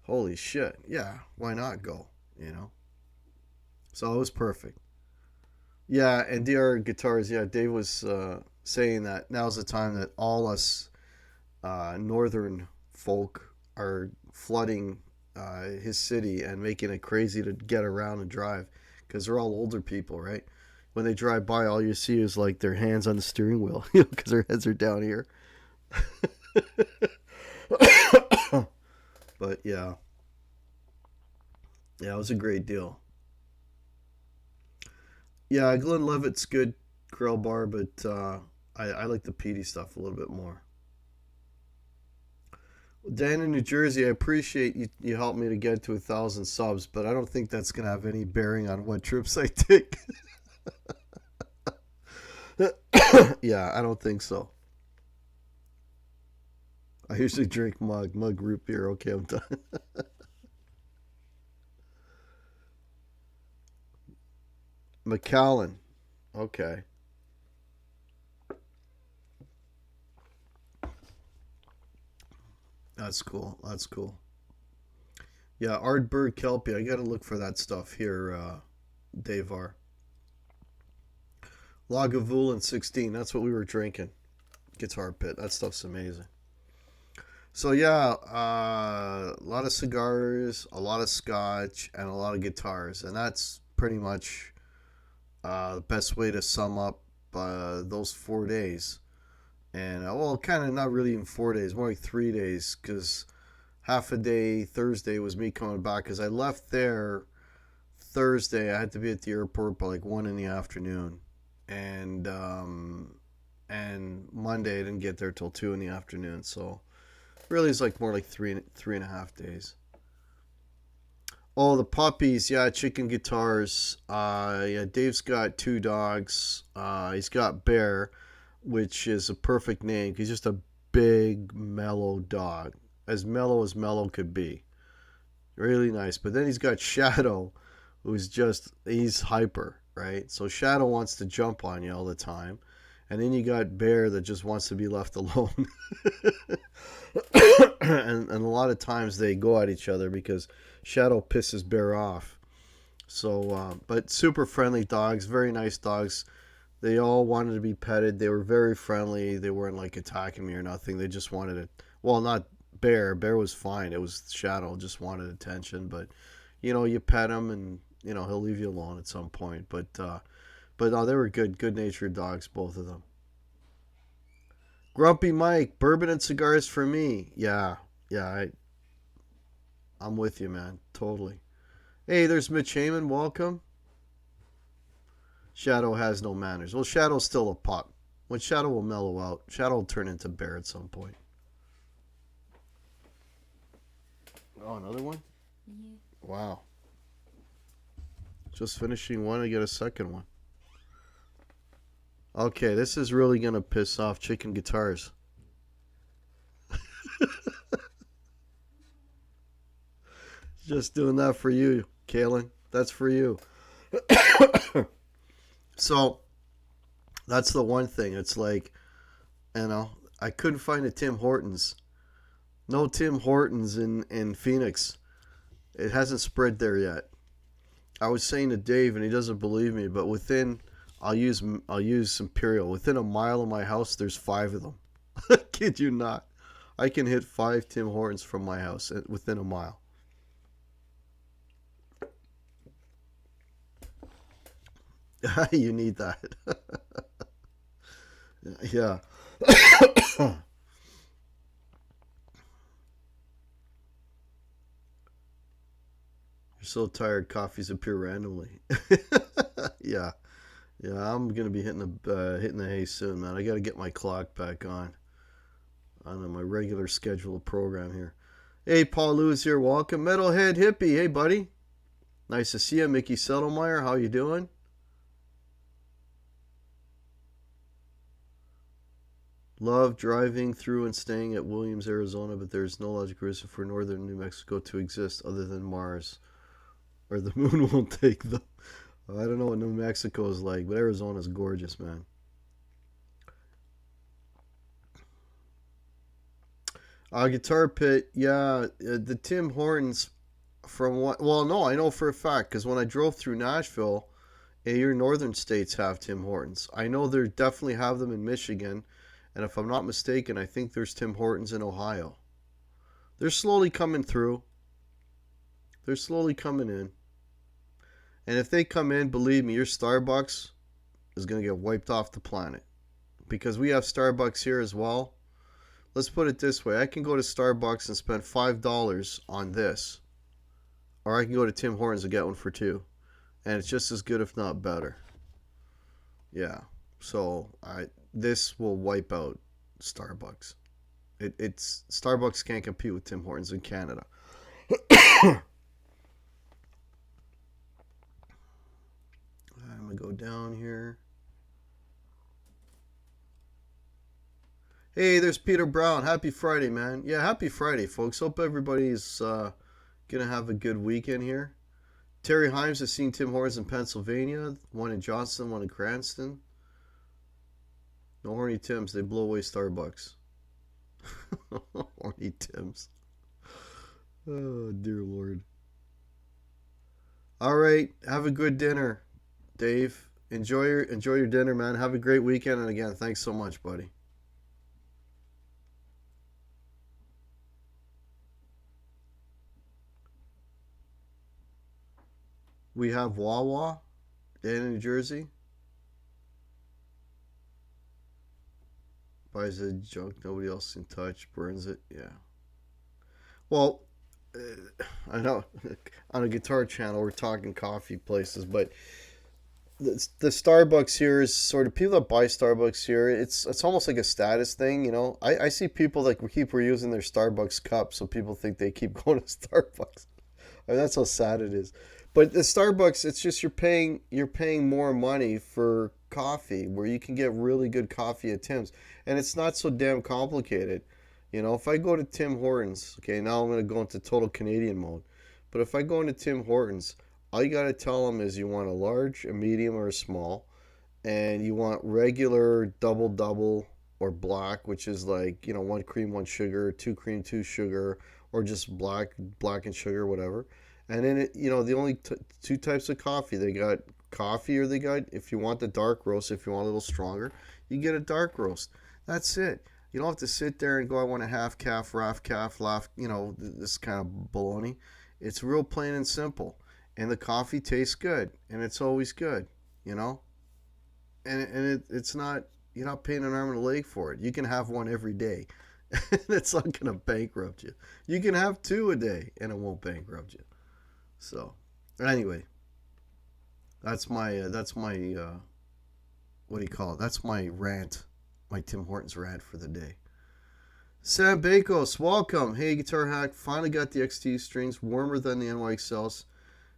holy shit, yeah, why not go? So it was perfect. Yeah, and DR Guitars, yeah, Dave was saying that now's the time that all us northern folk are flooding his city and making it crazy to get around and drive because they're all older people, right? When they drive by, all you see is like their hands on the steering wheel because their heads are down here. But yeah, it was a great deal. Yeah, Glenlivet's good Crowbar, but I like the peaty stuff a little bit more. Dan in New Jersey, I appreciate you helped me to get to 1,000 subs, but I don't think that's gonna have any bearing on what trips I take. Yeah, I don't think so. I usually drink mug root beer. Okay, I'm done. McAllen. Okay. That's cool. That's cool. Yeah, Ardbird Kelpie. I got to look for that stuff here, Davar. Lagavulin 16. That's what we were drinking. Guitar Pit. That stuff's amazing. So yeah, a lot of cigars, a lot of scotch, and a lot of guitars, and that's pretty much the best way to sum up those 4 days. And well, kind of not really in 4 days, more like 3 days, because half a day Thursday was me coming back, because I left there Thursday. I had to be at the airport by like 1 in the afternoon, and Monday I didn't get there till 2 in the afternoon. So really, it's like more like 3.5 days. Oh, the puppies, yeah, chicken guitars. Yeah, Dave's got two dogs. He's got Bear, which is a perfect name. He's just a big, mellow dog, as mellow could be. Really nice. But then he's got Shadow, he's hyper, right? So Shadow wants to jump on you all the time. And then you got Bear that just wants to be left alone. and a lot of times they go at each other because Shadow pisses Bear off. So, but super friendly dogs, very nice dogs. They all wanted to be petted. They were very friendly. They weren't like attacking me or nothing. They just wanted it. Well, not Bear. Bear was fine. It was Shadow just wanted attention. But, you pet them and, he'll leave you alone at some point. But no, they were good natured dogs, both of them. Grumpy Mike, bourbon and cigars for me. Yeah, yeah, I'm with you, man. Totally. Hey, there's Mitch Heyman. Welcome. Shadow has no manners. Well, Shadow's still a pup. When Shadow will mellow out, Shadow will turn into bear at some point. Oh, another one? Yeah. Wow. Just finishing one, I get a second one. Okay, this is really going to piss off Chicken Guitars. Just doing that for you, Kaylin. That's for you. So, that's the one thing. It's like, I couldn't find a Tim Hortons. No Tim Hortons in Phoenix. It hasn't spread there yet. I was saying to Dave, and he doesn't believe me, but I'll use Imperial. Within a mile of my house, there's 5 of them. I kid you not. I can hit 5 Tim Hortons from my house within a mile. You need that. Yeah. You're so tired, coffees appear randomly. Yeah. Yeah, I'm gonna be hitting the hay soon, man. I gotta get my clock back on my regular scheduled program here. Hey, Paul Lewis here. Welcome, Metalhead Hippie. Hey, buddy. Nice to see you, Mickey Settlemeyer. How you doing? Love driving through and staying at Williams, Arizona, but there's no logical reason for northern New Mexico to exist other than Mars, or the moon won't take them. I don't know what New Mexico is like, but Arizona's gorgeous, man. Guitar Pit, yeah, the Tim Hortons from what? Well, no, I know for a fact because when I drove through Nashville, your northern states have Tim Hortons. I know they definitely have them in Michigan, and if I'm not mistaken, I think there's Tim Hortons in Ohio. They're slowly coming through. They're slowly coming in. And if they come in, believe me, your Starbucks is going to get wiped off the planet. Because we have Starbucks here as well. Let's put it this way. I can go to Starbucks and spend $5 on this. Or I can go to Tim Hortons and get one for $2. And it's just as good, if not better. Yeah. So, this will wipe out Starbucks. It's Starbucks can't compete with Tim Hortons in Canada. I'm going to go down here. Hey, there's Peter Brown. Happy Friday, man. Yeah, happy Friday, folks. Hope everybody's going to have a good weekend here. Terry Himes has seen Tim Hortons in Pennsylvania. One in Johnston, one in Cranston. No horny Tims. They blow away Starbucks. Horny Tims. Oh, dear Lord. All right. Have a good dinner, Dave. Enjoy your dinner, man. Have a great weekend. And again, thanks so much, buddy. We have Wawa in New Jersey. Buys the junk nobody else can touch, burns it. Yeah. Well, I know on a guitar channel we're talking coffee places, but the Starbucks here is sort of people that buy Starbucks here. It's almost like a status thing, you know. I see people that keep reusing their Starbucks cup, so people think they keep going to Starbucks. I mean, that's how sad it is. But the Starbucks, it's just you're paying more money for coffee, where you can get really good coffee at Tim's, and it's not so damn complicated. You know, if I go to Tim Hortons, okay, now I'm going to go into total Canadian mode. But if I go into Tim Hortons, all you got to tell them is you want a large, a medium, or a small, and you want regular double or black, which is like, you know, 1 cream, 1 sugar, 2 cream, 2 sugar, or just black and sugar, whatever. And then, you know, the only 2 types of coffee. They got coffee, or they got, if you want the dark roast, if you want a little stronger, you get a dark roast. That's it. You don't have to sit there and go, I want a half calf, you know, this kind of baloney. It's real plain and simple. and the coffee tastes good, and it's always good, and it's not, you're not paying an arm and a leg for it. You can have one every day. It's not going to bankrupt you. You can have two a day and it won't bankrupt you. So anyway, that's my what do you call it? That's my rant, my Tim Hortons rant for the day. Sam Bakos, welcome. Hey, Guitar Hack, finally got the XT strings, warmer than the NYXLs.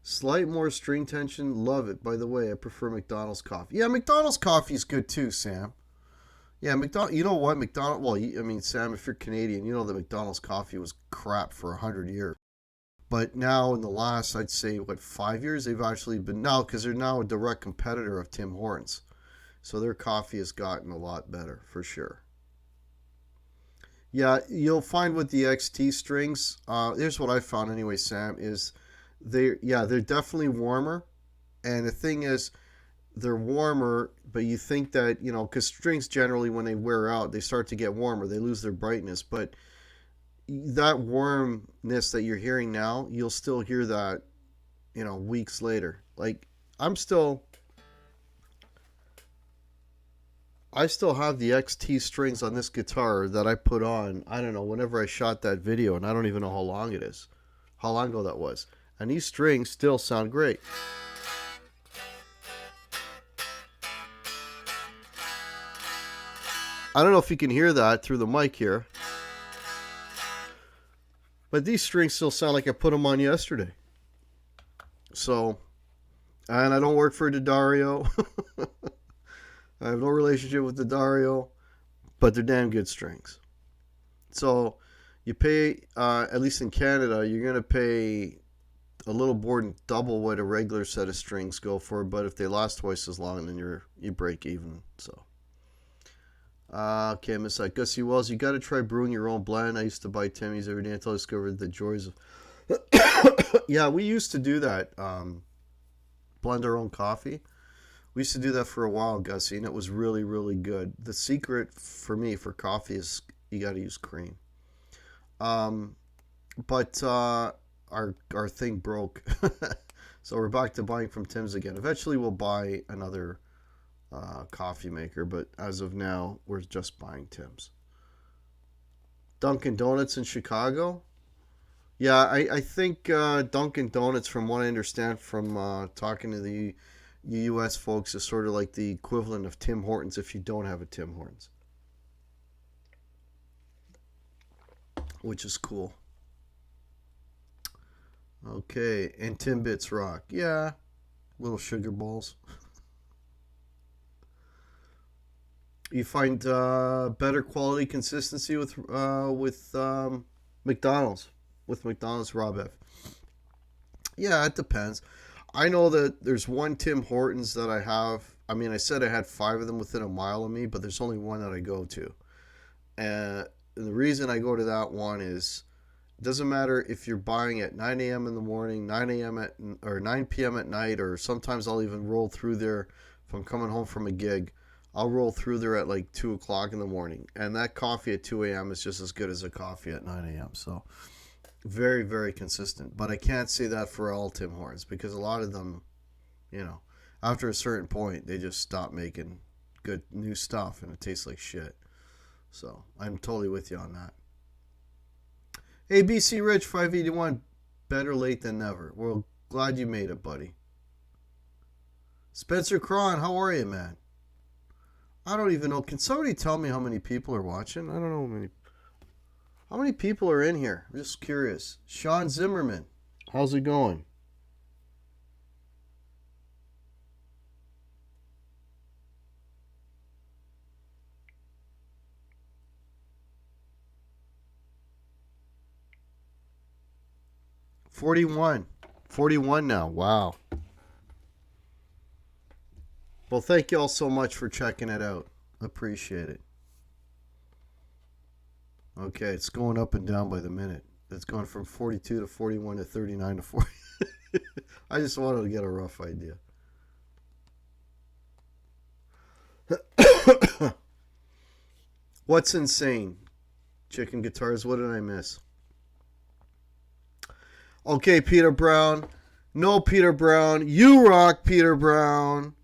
Slight more string tension, love it. By the way, I prefer McDonald's coffee. Yeah, McDonald's coffee is good too, Sam. Yeah, you know what? Well, I mean, Sam, if you're Canadian, you know that McDonald's coffee was crap for 100 years. But now in the last, I'd say, 5 years, they've actually been, now, because they're now a direct competitor of Tim Hortons. So their coffee has gotten a lot better, for sure. Yeah, you'll find with the XT strings, here's what I found anyway, Sam, is they're definitely warmer. And the thing is, they're warmer, but you think that, because strings generally, when they wear out, they start to get warmer. They lose their brightness. But that warmness that you're hearing now, you'll still hear that, weeks later. Like, I still have the XT strings on this guitar that I put on, I don't know, whenever I shot that video, and I don't even know how long ago that was. And these strings still sound great. I don't know if you can hear that through the mic here, but these strings still sound like I put them on yesterday. So, and I don't work for D'Addario. I have no relationship with D'Addario, but they're damn good strings. So, you pay, at least in Canada, you're going to pay a little more than double what a regular set of strings go for, but if they last twice as long, then you break even, so. Okay, Miss Gussie Wells, you got to try brewing your own blend. I used to buy Timmy's every day until I discovered the joys of... Yeah, we used to do that. Blend our own coffee. We used to do that for a while, Gussie, and it was really, really good. The secret for me for coffee is you got to use cream. But our thing broke. So we're back to buying from Tim's again. Eventually we'll buy another coffee maker, but as of now we're just buying Tim's. Dunkin' Donuts in Chicago. Yeah, I think Dunkin' Donuts, from what I understand from talking to the US folks, is sort of like the equivalent of Tim Hortons if you don't have a Tim Hortons, which is cool. Okay, and Timbits rock. Yeah, little sugar balls. You find better quality consistency with McDonald's. With McDonald's raw beef. Yeah, it depends. I know that there's one Tim Hortons that I have. I mean, I said I had 5 of them within a mile of me, but there's only one that I go to. And the reason I go to that one is, it doesn't matter if you're buying at 9 a.m. in the morning, 9 p.m. at night, or sometimes I'll even roll through there if I'm coming home from a gig. I'll roll through there at like 2 o'clock in the morning. And that coffee at 2 a.m. is just as good as a coffee at 9 a.m. So very, very consistent. But I can't say that for all Tim Hortons, because a lot of them, after a certain point, they just stop making good new stuff and it tastes like shit. So I'm totally with you on that. Hey, BC Rich 581, better late than never. Well, glad you made it, buddy. Spencer Cron, how are you, man? I don't even know. Can somebody tell me how many people are watching? I don't know how many people are in here. I'm just curious. Sean Zimmerman, how's it going? $41 now. Wow. Well, thank you all so much for checking it out. Appreciate it. Okay, it's going up and down by the minute. It's going from 42 to 41 to 39 to 40. I just wanted to get a rough idea. What's insane? Chicken guitars, what did I miss? Okay, Peter Brown. No, Peter Brown. You rock, Peter Brown.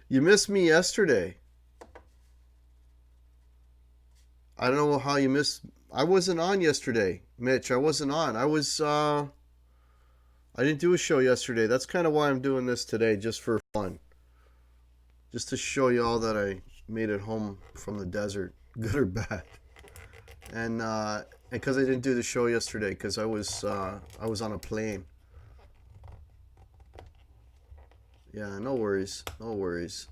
You missed me yesterday. I don't know how you missed. I wasn't on yesterday, Mitch. I wasn't on. I didn't do a show yesterday. That's kind of why I'm doing this today, just for fun. Just to show you all that I made it home from the desert, good or bad. And because I didn't do the show yesterday, because I was on a plane. Yeah, no worries, no worries.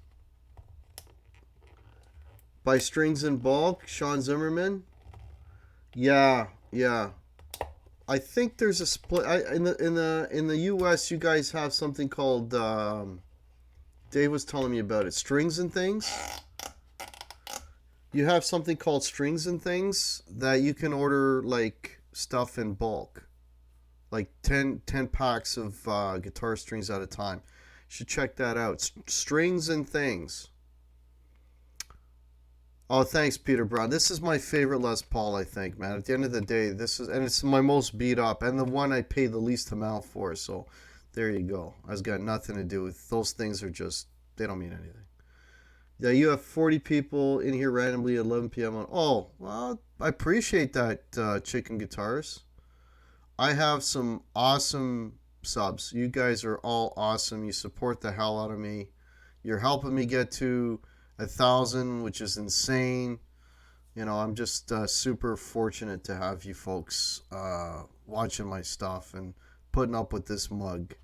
Buy strings in bulk, Sean Zimmerman. Yeah, yeah. I think there's a split. In the U.S. you guys have something called. Dave was telling me about it. Strings and things. You have something called strings and things that you can order like stuff in bulk, like 10 packs of guitar strings at a time. You should check that out. Strings and things. Oh, thanks, Peter Brown. This is my favorite Les Paul, I think, man. At the end of the day, it's my most beat up and the one I paid the least amount for. So, there you go. It's got nothing to do with those things. They don't mean anything. Yeah, you have 40 people in here randomly at 11 p.m. Oh, well, I appreciate that, Chicken Guitars. I have some awesome subs. You guys are all awesome. You support the hell out of me. You're helping me get to 1,000, which is insane. You know, I'm just super fortunate to have you folks watching my stuff and putting up with this mug.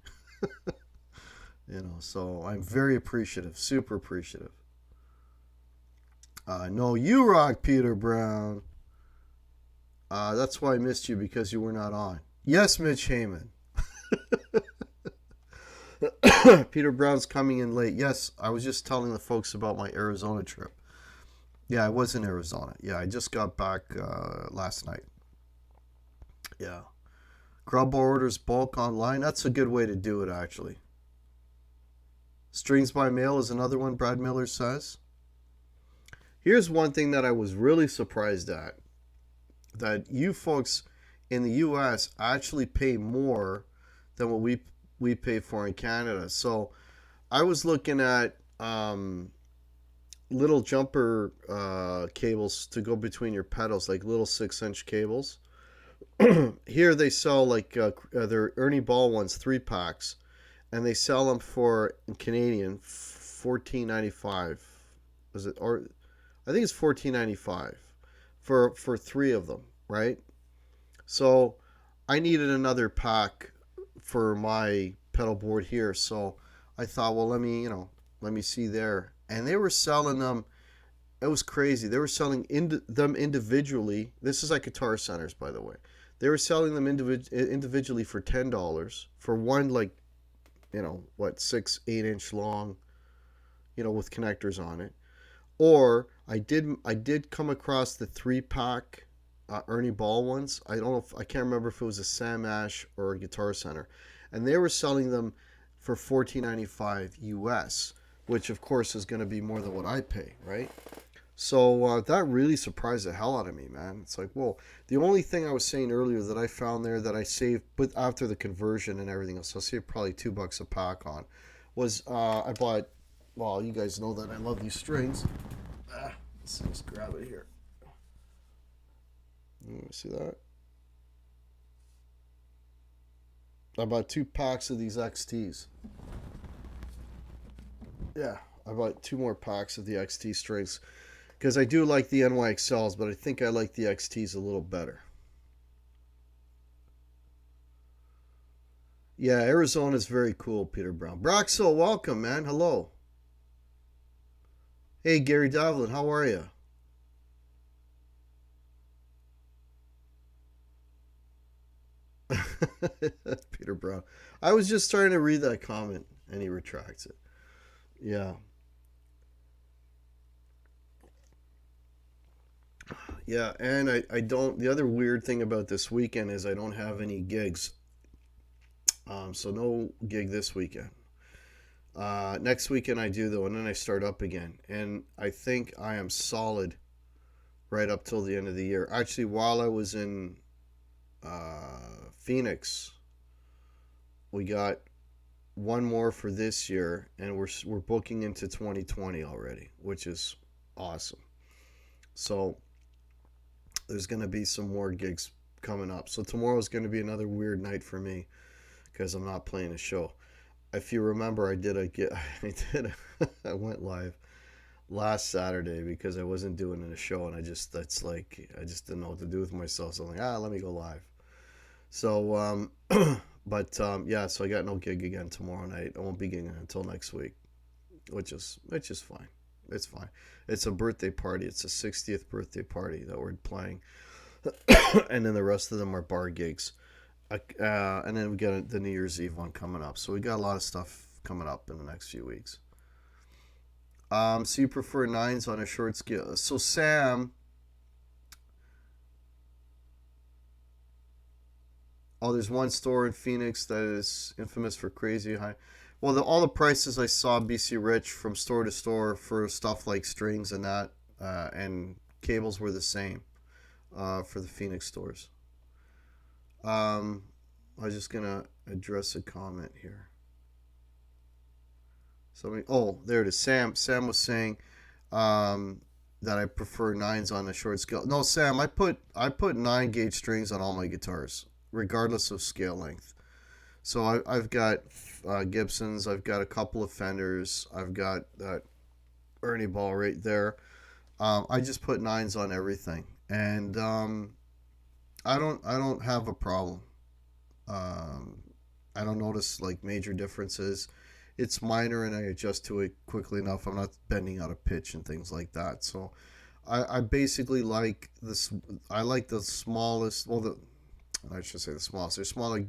You know, so I'm very appreciative, super appreciative. No, you rock, Peter Brown. That's why I missed you, because you were not on. Yes, Mitch Heyman. Peter Brown's coming in late. Yes, I was just telling the folks about my Arizona trip. Yeah, I was in Arizona. Yeah, I just got back last night. Yeah. Crowbar orders bulk online. That's a good way to do it, actually. Strings by mail is another one, Brad Miller says. Here's one thing that I was really surprised at. That you folks in the U.S. actually pay more than what we pay for in Canada. So I was looking at little jumper cables to go between your pedals, like little 6-inch cables. Here they sell like their Ernie Ball ones, 3 packs, and they sell them for, in Canadian, $14.95. Is it, or I think it's $14.95 for 3 of them, right? So I needed another pack for my pedal board here, so I thought, well, let me see there, and they were selling them. It was crazy. They were selling them individually. This is like Guitar Centers, by the way. They were selling them individually for $10 for one, like, 6-8 inch long, with connectors on it. Or I did come across the 3-pack Ernie Ball ones. I can't remember if it was a Sam Ash or a Guitar Center, and they were selling them for $14.95 US, which of course is going to be more than what I pay, right? So that really surprised the hell out of me, man. It's like, whoa. The only thing I was saying earlier that I found there that I saved, but after the conversion and everything else, I saved probably $2 a pack on, was I bought. Well, you guys know that I love these strings. Let's just grab it here. See that? I bought 2 packs of these XTs. Yeah, I bought 2 more packs of the XT strings because I do like the NYXLs, but I think I like the XTs a little better. Yeah, Arizona's very cool, Peter Brown. Broxel, welcome, man. Hello. Hey, Gary Davlin, how are you? That's Peter Brown. I was just starting to read that comment, and he retracts it. Yeah. Yeah, and I don't. The other weird thing about this weekend is I don't have any gigs. So no gig this weekend. Next weekend I do, though, and then I start up again. And I think I am solid right up till the end of the year. Actually, while I was in Phoenix. We got one more for this year, and we're booking into 2020 already, which is awesome. So there's going to be some more gigs coming up. So tomorrow's going to be another weird night for me because I'm not playing a show. If you remember, I did a get I did I went live last Saturday because I wasn't doing a show, and I just I just didn't know what to do with myself. So I'm like, let me go live. So yeah, so I got no gig again tomorrow night. I won't be gigging until next week, which is fine. It's fine. It's a birthday party. It's a 60th birthday party that we're playing, and then the rest of them are bar gigs. And then we got the New Year's Eve one coming up. So we got a lot of stuff coming up in the next few weeks. So you prefer nines on a short scale? So Sam, there's one store in Phoenix that is infamous for crazy high. Well, all the prices I saw BC Rich from store to store for stuff like strings and that, and cables were the same for the Phoenix stores. I was just gonna address a comment here. There it is. Sam was saying that I prefer nines on a short scale. No, Sam, I put 9 gauge strings on all my guitars, regardless of scale length. So I've got Gibsons, I've got a couple of Fenders, I've got that Ernie Ball right there. I just put nines on everything, and I don't have a problem. Um, I don't notice like major differences. It's minor, and I adjust to it quickly enough. I'm not bending out of pitch and things like that. So I basically like this. I like the smallest. Well, I should say the smallest. They're smaller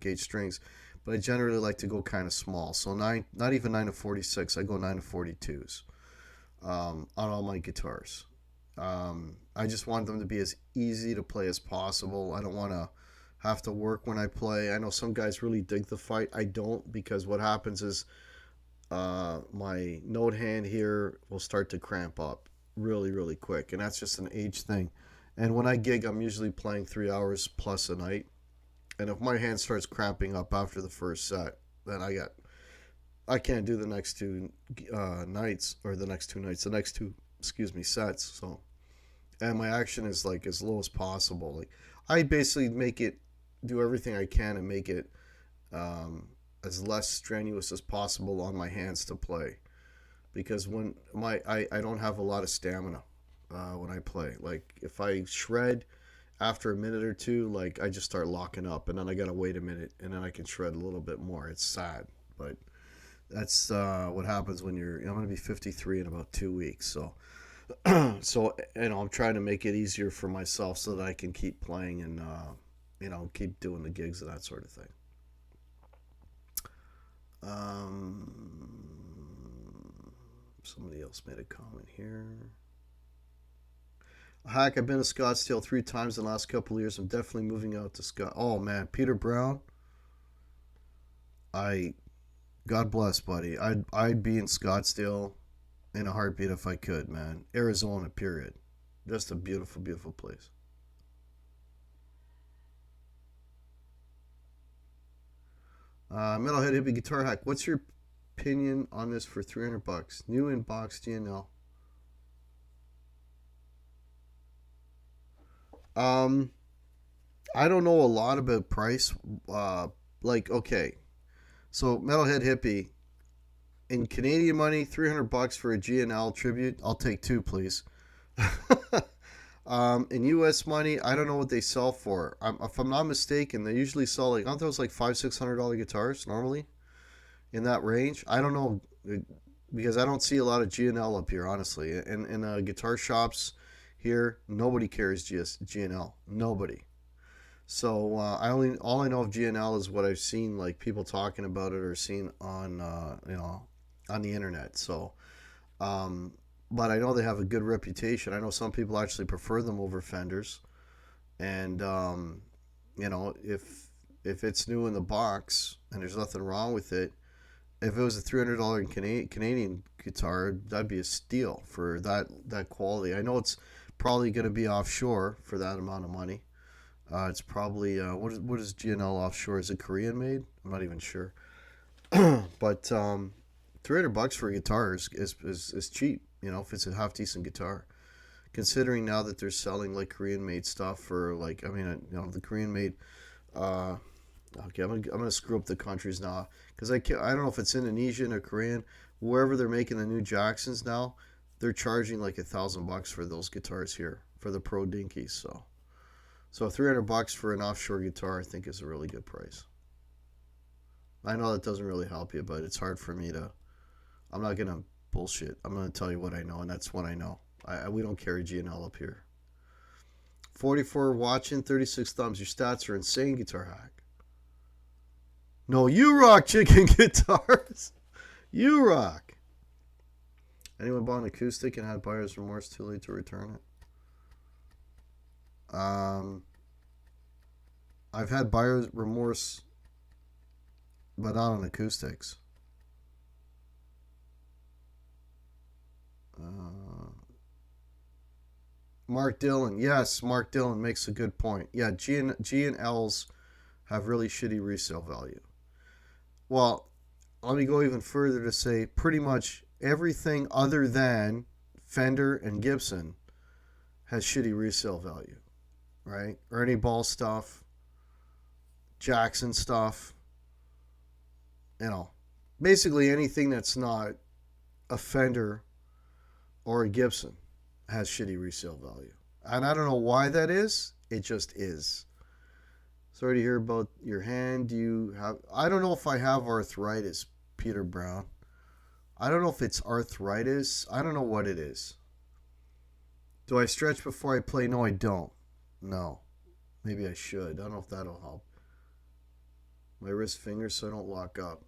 gauge strings, but I generally like to go kind of small. So nine, not even 9 to 46. I go 9 to 42s on all my guitars. I just want them to be as easy to play as possible. I don't want to have to work when I play. I know some guys really dig the fight. I don't, because what happens is my note hand here will start to cramp up really, really quick, and that's just an age thing. And when I gig, I'm usually playing 3 hours plus a night, and if my hand starts cramping up after the first set, then I can't do the next two nights, or the next 2 nights, the next two, excuse me, sets. So, and my action is like as low as possible. Like I basically do everything I can and make it as less strenuous as possible on my hands to play, because when I don't have a lot of stamina when I play. Like if I shred after a minute or two, like I just start locking up, and then I gotta wait a minute, and then I can shred a little bit more. It's sad, but that's what happens when I'm gonna be 53 in about 2 weeks. So so I'm trying to make it easier for myself so that I can keep playing and keep doing the gigs and that sort of thing. Somebody else made a comment here. Hack, I've been to Scottsdale 3 times in the last couple of years. I'm definitely moving out to Scott. Oh man, Peter Brown. God bless, buddy. I'd be in Scottsdale in a heartbeat if I could, man. Arizona, period. Just a beautiful, beautiful place. Metalhead Hippie Guitar Hack. What's your opinion on this for $300? New in box GNL. I don't know a lot about price. Okay, so Metalhead Hippie, in Canadian money, $300 for a GNL tribute. I'll take two, please. In U.S. money, I don't know what they sell for. If I'm not mistaken, they usually sell aren't those like $500-$600 guitars normally, in that range? I don't know, because I don't see a lot of GNL up here, honestly. In guitar shops here, nobody carries GNL. Nobody. So all I know of GNL is what I've seen, like people talking about it or seen on on the internet. So, but I know they have a good reputation. I know some people actually prefer them over Fenders, and if it's new in the box and there's nothing wrong with it, if it was a $300 Canadian guitar, that'd be a steal for that quality. I know it's probably going to be offshore for that amount of money. It's probably what is GNL offshore? Is it Korean made? I'm not even sure. But $300 for a guitar is cheap. You know, if it's a half decent guitar, considering now that they're selling like Korean made stuff for like, I mean, you know, the Korean made. Uh, okay, I'm gonna screw up the countries now because I don't know if it's Indonesian or Korean. Wherever they're making the new Jacksons now, they're charging like $1,000 for those guitars here for the Pro Dinkies. So $300 for an offshore guitar, I think, is a really good price. I know that doesn't really help you, but it's hard for me to. I'm not gonna bullshit. I'm gonna tell you what I know, and that's what I know. We don't carry GNL up here. 44 watching, 36 thumbs. Your stats are insane, Guitar Hack. No, you rock chicken guitars. You rock. Anyone bought an acoustic and had buyer's remorse too late to return it? I've had buyer's remorse, but not on acoustics. Mark Dillon. Yes, Mark Dillon makes a good point. Yeah, G and L's have really shitty resale value. Well, let me go even further to say pretty much everything other than Fender and Gibson has shitty resale value, right? Ernie Ball stuff, Jackson stuff, you know, basically anything that's not a Fender or a Gibson has shitty resale value. And I don't know why that is. It just is. Sorry to hear about your hand. Do you have... I don't know if I have arthritis, Peter Brown. I don't know if it's arthritis. I don't know what it is. Do I stretch before I play? No, I don't. No. Maybe I should. I don't know if that'll help. My wrist fingers so I don't lock up.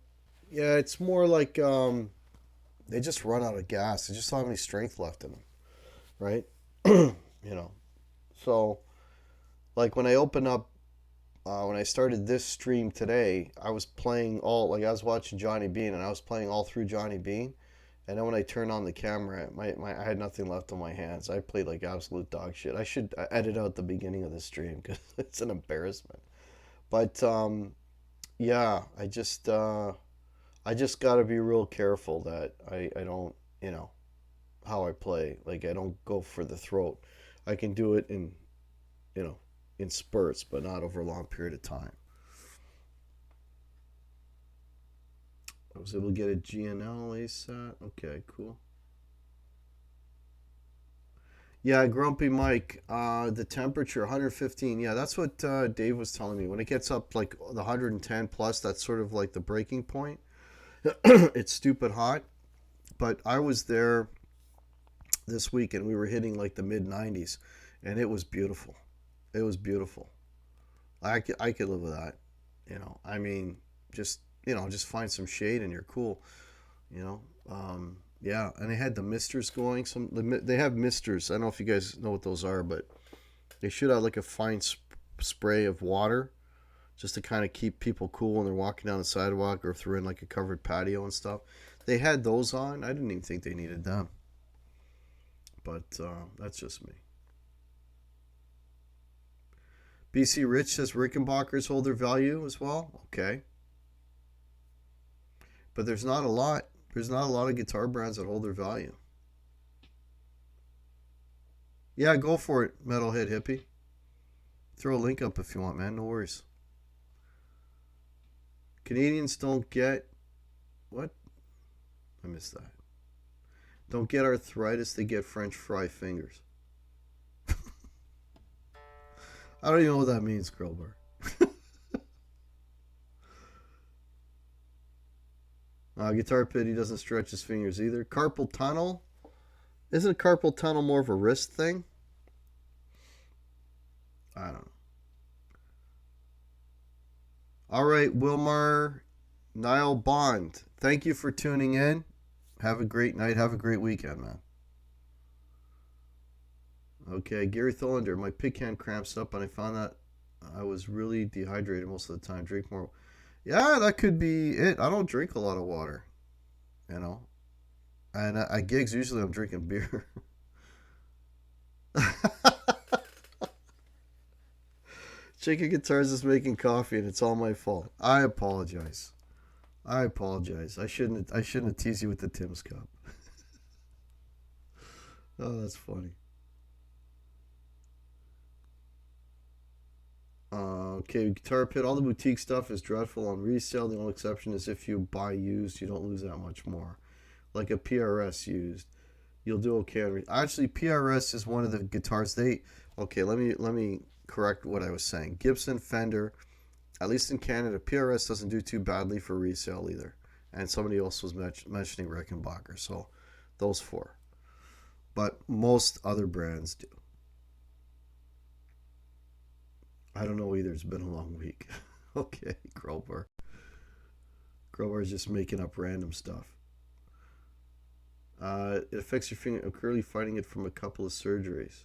Yeah, it's more like they just run out of gas. They just don't have any strength left in them. Right? You know. So, like when I open up, when I started this stream today, I was playing I was watching Johnny Bean and I was playing all through Johnny Bean. And then when I turned on the camera, I had nothing left on my hands. I played like absolute dog shit. I should edit out the beginning of the stream because it's an embarrassment. But yeah, I just got to be real careful that I don't, you know, how I play. Like I don't go for the throat. I can do it in, you know, in spurts, but not over a long period of time. I was able to get a GNL ASAT. Okay, cool. Yeah, Grumpy Mike, the temperature 115. Yeah, that's what Dave was telling me. When it gets up like the 110 plus, that's sort of like the breaking point. It's stupid hot. But I was there this week and we were hitting like the mid 90s and it was beautiful. It was beautiful. I could live with that. You know, I mean, just find some shade and you're cool. You know, yeah. And they had the misters going. They have misters. I don't know if you guys know what those are, but they shoot out like a fine spray of water just to kind of keep people cool when they're walking down the sidewalk or if they're in like a covered patio and stuff. They had those on. I didn't even think they needed them. But that's just me. BC Rich says Rickenbackers hold their value as well. Okay. But there's not a lot. There's not a lot of guitar brands that hold their value. Yeah, go for it, Metalhead Hippie. Throw a link up if you want, man. No worries. Canadians don't get... What? I missed that. Don't get arthritis, they get French fry fingers. I don't even know what that means, Crowbar. Guitar Pit, he doesn't stretch his fingers either. Carpal tunnel? Isn't carpal tunnel more of a wrist thing? I don't know. All right, Wilmar Niall Bond. Thank you for tuning in. Have a great night. Have a great weekend, man. Okay, Gary Tholander. My pick hand cramps up, and I found that I was really dehydrated most of the time. Drink more. Yeah, that could be it. I don't drink a lot of water, you know. And at gigs, usually I'm drinking beer. Chicken Guitars is making coffee, and it's all my fault. I apologize. I apologize. I shouldn't have teased you with the Tim's cup. Oh, that's funny. Okay, Guitar Pit. All the boutique stuff is dreadful on resale. The only exception is if you buy used, you don't lose that much more. Like a PRS used, you'll do okay on. Actually, PRS is one of the guitars. Okay. Let me correct what I was saying. Gibson, Fender, at least in Canada, PRS doesn't do too badly for resale either. And somebody else was mentioning Rickenbacker, so those four. But most other brands do. I don't know either. It's been a long week. Okay, Crowbar. Crowbar is just making up random stuff. It affects your finger. I'm currently fighting it from a couple of surgeries.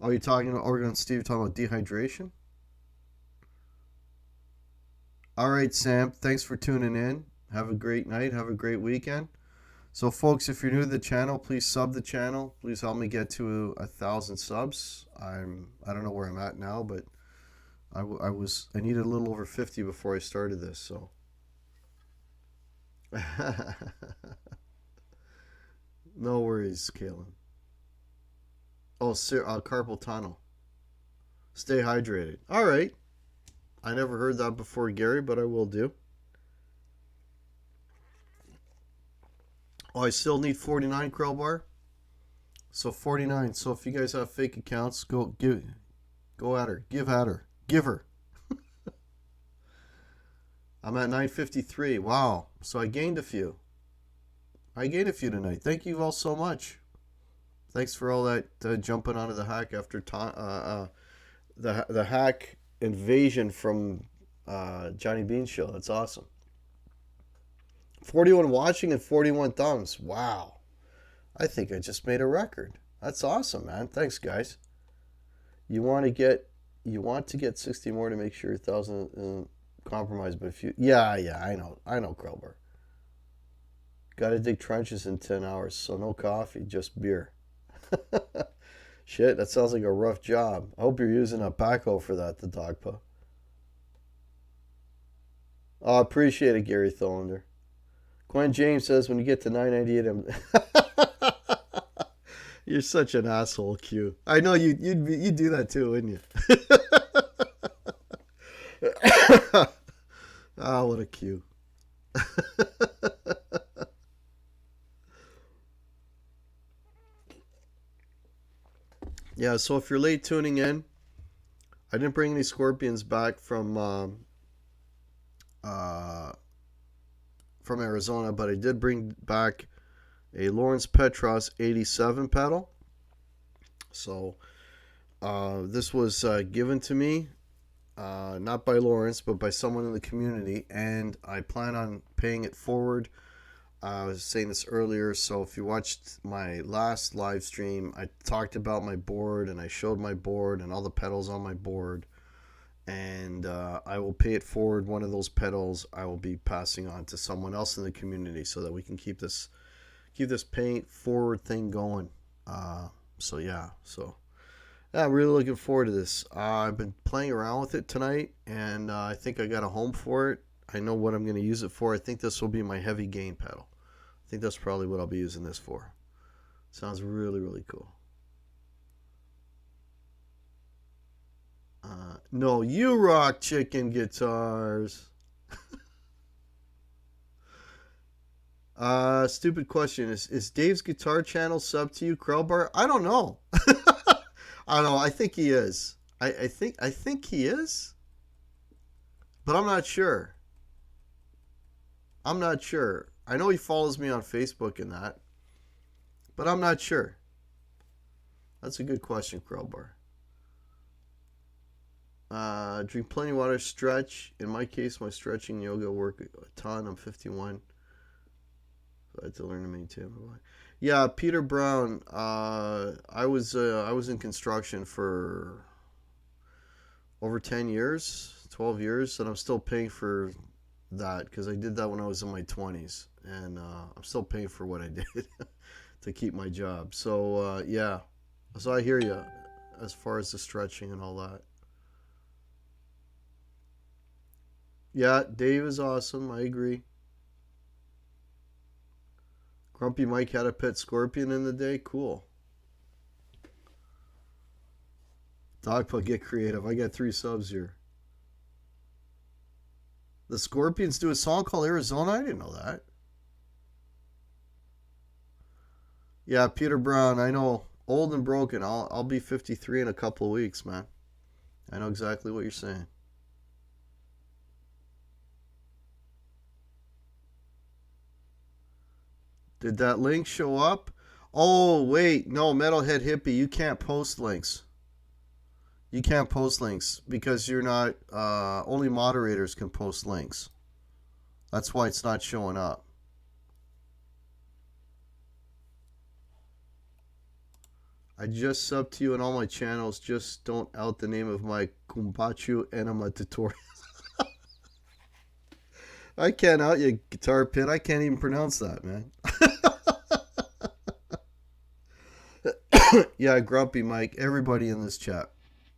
Oh, you're talking about Oregon Steve, you're talking about dehydration? All right, Sam. Thanks for tuning in. Have a great night. Have a great weekend. So, folks, if you're new to the channel, please sub the channel. Please help me get to 1,000 subs. I don't know where I'm at now, but I needed a little over 50 before I started this. So, no worries, Kaylin. Oh, carpal tunnel. Stay hydrated. All right. I never heard that before, Gary, but I will do. Oh, I still need 49, Crowbar. So 49. So if you guys have fake accounts, go at her. Give her. I'm at 953. Wow. So I gained a few. Tonight. Thank you all so much. Thanks for all that jumping onto the hack after the hack invasion from Johnny Bean's show. That's awesome. 41 watching and 41 thumbs. Wow. I think I just made a record. That's awesome, man. Thanks, guys. You want to get 60 more to make sure 1,000 compromised by a few. Yeah, I know, Crowbar. Got to dig trenches in 10 hours, so no coffee, just beer. Shit, that sounds like a rough job. I hope you're using a backhoe for that, the Dogpa. Oh, I appreciate it, Gary Tholander. Gwen James says when you get to 998, you're such an asshole, Q. I know you'd do that too, wouldn't you? Oh, what a Q. Yeah, so if you're late tuning in, I didn't bring any Scorpions back from Arizona, but I did bring back a Lawrence Petros 87 pedal. So this was given to me, not by Lawrence, but by someone in the community, and I plan on paying it forward. I was saying this earlier, so if you watched my last live stream, I talked about my board, and I showed my board and all the pedals on my board, and I will pay it forward. One of those pedals I will be passing on to someone else in the community so that we can keep this paint forward thing going. So I'm really looking forward to this. I've been playing around with it tonight, and I think I got a home for it. I know what I'm going to use it for. I think this will be my heavy gain pedal. I think that's probably what I'll be using this for. Sounds really, really cool. No, you rock chicken guitars. Stupid question. Is Dave's guitar channel sub to you, Crowbar? I don't know. I don't know. I think he is. I think he is. But I'm not sure. I know he follows me on Facebook and that. But I'm not sure. That's a good question, Crowbar. Drink plenty of water, stretch. In my case, my stretching yoga work a ton. I'm 51. So I had to learn to maintain my body. Yeah, Peter Brown. I was in construction for over 10 years, 12 years, and I'm still paying for that because I did that when I was in my 20s, and I'm still paying for what I did to keep my job. So yeah, so I hear you as far as the stretching and all that. Yeah, Dave is awesome. I agree. Grumpy Mike had a pet scorpion in the day. Cool. Dogpug, get creative. I got 3 subs here. The Scorpions do a song called Arizona? I didn't know that. Yeah, Peter Brown, I know. Old and broken. I'll be 53 in a couple of weeks, man. I know exactly what you're saying. Did that link show up? Oh, wait. No, Metalhead Hippie, you can't post links. You can't post links because you're not, only moderators can post links. That's why it's not showing up. I just subbed to you on all my channels. Just don't out the name of my Kumbachu Enema tutorial. I can't out you, Guitar Pit. I can't even pronounce that, man. Yeah, Grumpy Mike. Everybody in this chat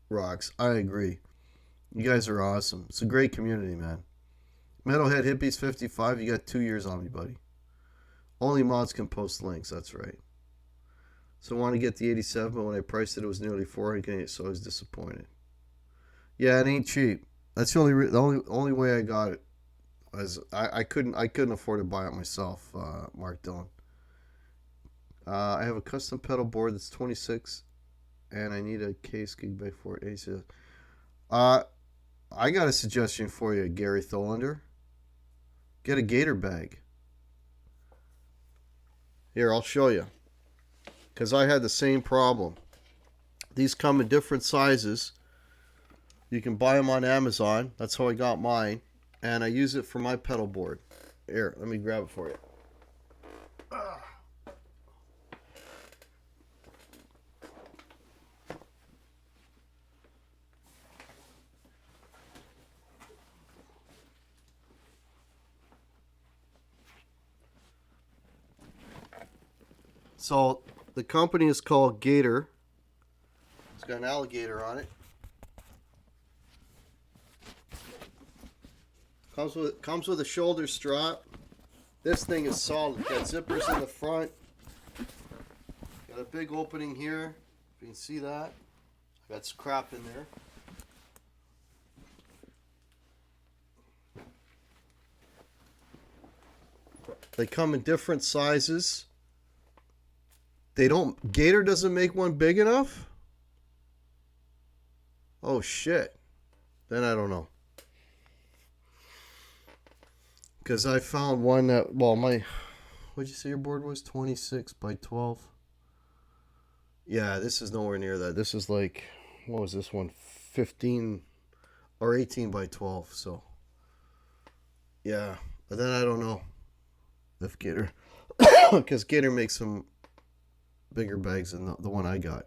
rocks. I agree. You guys are awesome. It's a great community, man. Metalhead Hippies 55. You got 2 years on me, buddy. Only mods can post links. That's right. So I want to get the 87, but when I priced it, it was nearly $400, so I was disappointed. Yeah, it ain't cheap. That's the only way I got it. I couldn't afford to buy it myself, Mark Dillon. I have a custom pedal board that's 26, and I need a case gig bag for it. And he says, I got a suggestion for you, Gary Tholander. Get a gator bag. Here, I'll show you. Because I had the same problem. These come in different sizes. You can buy them on Amazon. That's how I got mine. And I use it for my pedal board. Here, let me grab it for you. So the company is called Gator. It's got an alligator on it. Comes with a shoulder strap. This thing is solid. Got zippers in the front. Got a big opening here. If you can see that. I got some crap in there. They come in different sizes. Gator doesn't make one big enough? Oh shit. Then I don't know. Because I found one that, what'd you say your board was? 26 by 12? Yeah, this is nowhere near that. This is like, what was this one? 15 or 18 by 12. So, yeah. But then I don't know if Gator, because Gator makes some bigger bags than the one I got.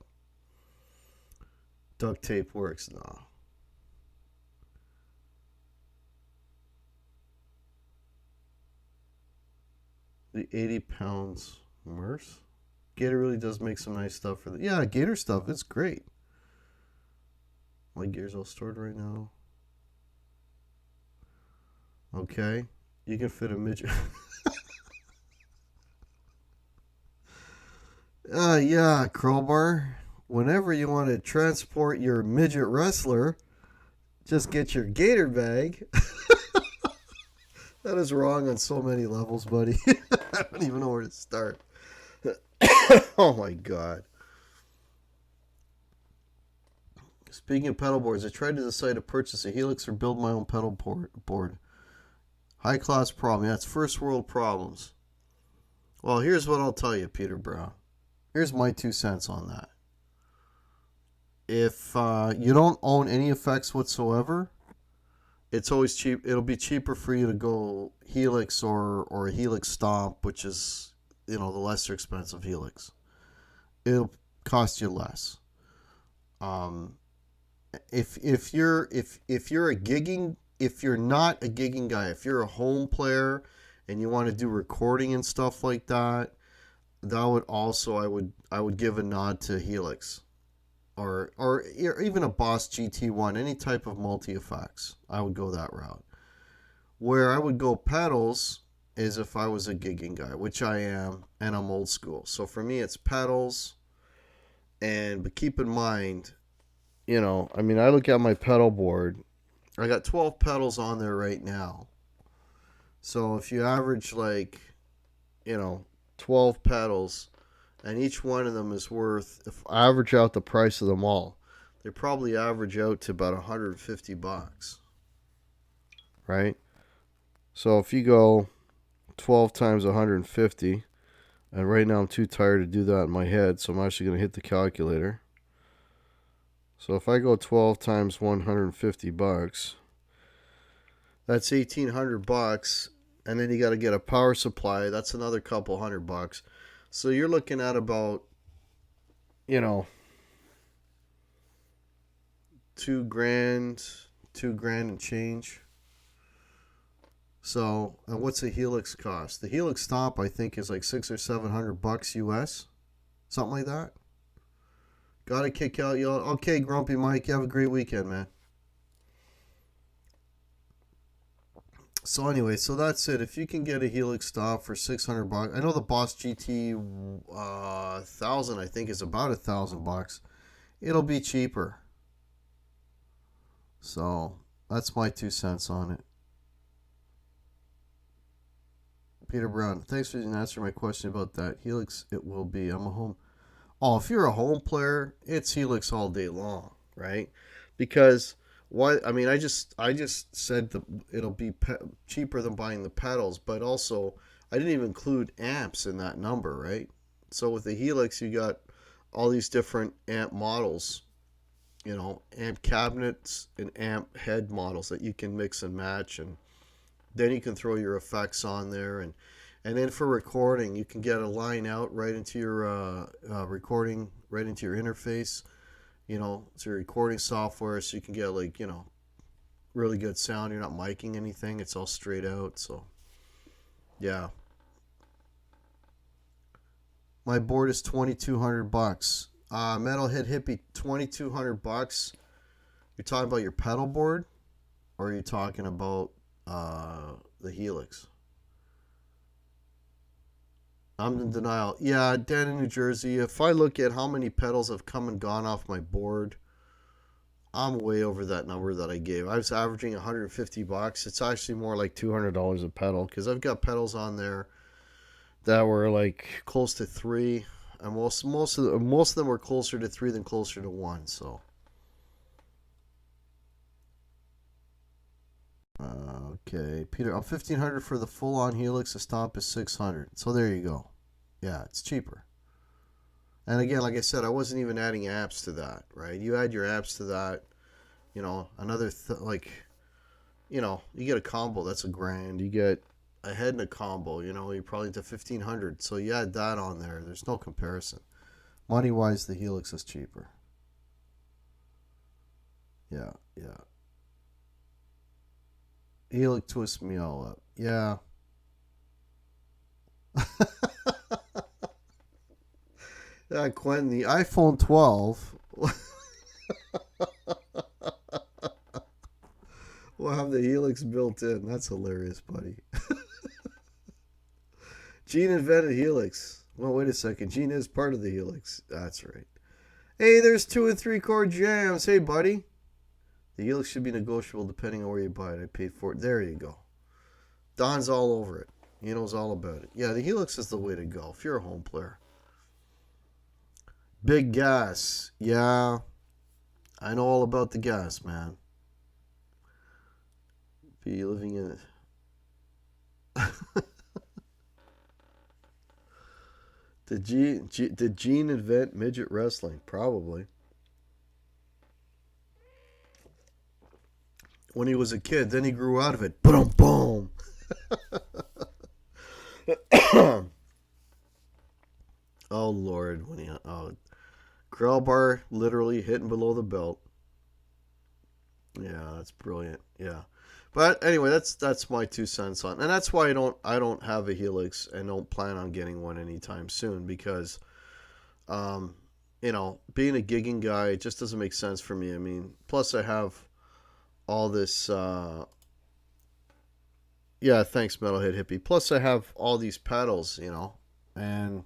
Duct tape works. No. The 80 pounds Merce. Gator really does make some nice stuff for the. Yeah, Gator stuff. It's great. My gear's all stored right now. Okay. You can fit a midget. Yeah, Crowbar. Whenever you want to transport your midget wrestler, just get your gator bag. That is wrong on so many levels, buddy. I don't even know where to start. Oh my god. Speaking of pedal boards, I tried to decide to purchase a Helix or build my own pedal board. High class problem. That's first world problems. Well, here's what I'll tell you, Peter Brown. Here's my 2 cents on that. If you don't own any effects whatsoever, it's always cheap. It'll be cheaper for you to go Helix or a Helix Stomp, which is, the lesser expensive Helix. It'll cost you less. If you're not a gigging guy, if you're a home player and you want to do recording and stuff like that, that would also I would give a nod to Helix. Or even a Boss GT1, any type of multi-effects. I would go that route. Where I would go pedals is if I was a gigging guy, which I am, and I'm old school. So for me, it's pedals. But keep in mind, I mean, I look at my pedal board. I got 12 pedals on there right now. So if you average 12 pedals, and each one of them is worth, if I average out the price of them all, they probably average out to about $150, right? So if you go 12 times 150, and right now I'm too tired to do that in my head, so I'm actually going to hit the calculator. So if I go 12 times $150, that's $1,800, and then you got to get a power supply. That's another couple $100. So you're looking at about, $2,000 and change. So, and what's a Helix cost? The Helix stop, I think, is like $600 or $700 US, something like that. Got to kick out y'all. Okay, Grumpy Mike, you have a great weekend, man. So anyway, so that's it. If you can get a Helix stop for $600, I know the Boss GT 1000, I think, is about $1,000. It'll be cheaper. So that's my 2 cents on it. Peter Brown, thanks for answering my question about that. Helix, it will be. I'm a home. Oh, if you're a home player, it's Helix all day long, right? Because why? I mean, I just said that it'll be cheaper than buying the pedals, but also I didn't even include amps in that number, right? So with the Helix, you got all these different amp models, amp cabinets and amp head models that you can mix and match, and then you can throw your effects on there, and then for recording, you can get a line out right into your recording, right into your interface. It's your recording software, so you can get really good sound. You're not miking anything; it's all straight out. So, yeah. My board is $2,200. Metalhead Hippie, $2,200. You're talking about your pedal board, or are you talking about the Helix? I'm in denial. Yeah, Dan in New Jersey. If I look at how many pedals have come and gone off my board, I'm way over that number that I gave. I was averaging $150. It's actually more like $200 a pedal, because I've got pedals on there that were like close to 3, and most of them were closer to 3 than closer to 1. So. Okay, Peter, I'm $1,500 for the full-on Helix. The stop is $600. So there you go. Yeah, it's cheaper. And again, like I said, I wasn't even adding apps to that, right? You add your apps to that, another you get a combo, that's $1,000. You get a head and a combo, you're probably into $1,500. So you add that on there. There's no comparison. Money-wise, the Helix is cheaper. Yeah. Helix twists me all up. Yeah. Yeah, Quentin, the iPhone 12 will have the Helix built in. That's hilarious, buddy. Gene invented Helix. Well, wait a second. Gene is part of the Helix. That's right. Hey, there's 2 and 3 chord jams. Hey, buddy. The Helix should be negotiable depending on where you buy it. I paid for it. There you go. Don's all over it. He knows all about it. Yeah, the Helix is the way to go if you're a home player. Big gas. Yeah, I know all about the gas, man. Be living in it. Did Gene invent midget wrestling? Probably. When he was a kid, then he grew out of it. Boom, boom. Oh Lord, Crowbar literally hitting below the belt. Yeah, that's brilliant. Yeah, but anyway, that's my 2 cents on, and that's why I don't have a Helix and don't plan on getting one anytime soon, because, being a gigging guy, it just doesn't make sense for me. I mean, plus I have all this Yeah, thanks, Metalhead Hippie. Plus, I have all these pedals, and I'm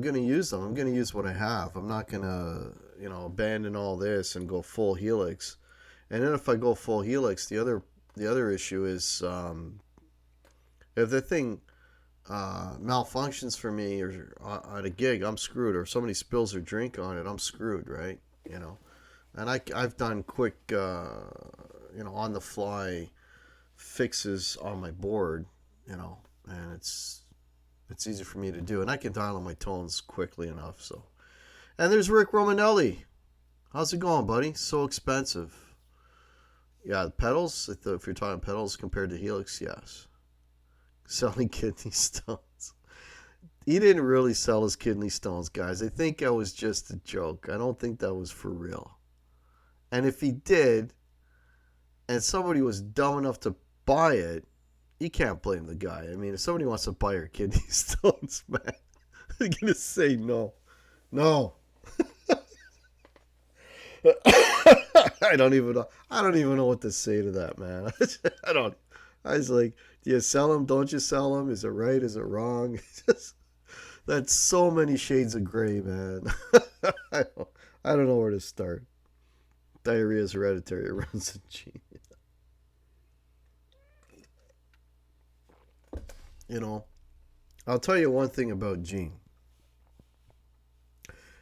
gonna use them. I'm gonna use what I have. I'm not gonna, abandon all this and go full Helix. And then if I go full Helix, the other issue is if the thing malfunctions for me or at a gig, I'm screwed. Or if somebody spills their drink on it, I'm screwed, right? And I've done quick, on the fly fixes on my board, and it's easy for me to do, and I can dial in my tones quickly enough. So, and there's Rick Romanelli. How's it going, buddy? So expensive. Yeah, the pedals. If you're talking pedals compared to Helix, yes. Selling kidney stones. He didn't really sell his kidney stones, guys. I think that was just a joke. I don't think that was for real. And if he did, and somebody was dumb enough to buy it, you can't blame the guy. I mean, if somebody wants to buy your kidney stones, man, they're gonna say no. No. I don't even know what to say to that, man. I was like, do you sell them? Don't you sell them? Is it right? Is it wrong? That's so many shades of gray, man. I don't know where to start. Diarrhea is hereditary. It runs in gene. I'll tell you one thing about Gene.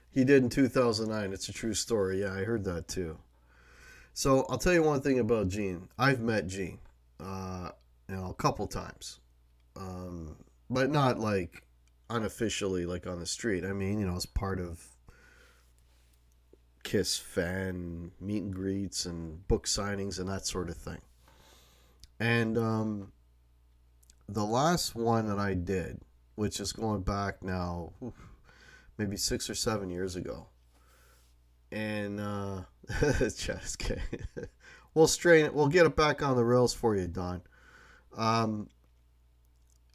He did in 2009. It's a true story. Yeah, I heard that too. So I'll tell you one thing about Gene. I've met Gene, a couple times, but not like unofficially, like on the street. I mean, as part of Kiss fan meet and greets and book signings and that sort of thing. And the last one that I did, which is going back now, maybe 6 or 7 years ago. And we'll strain it. We'll get it back on the rails for you, Don.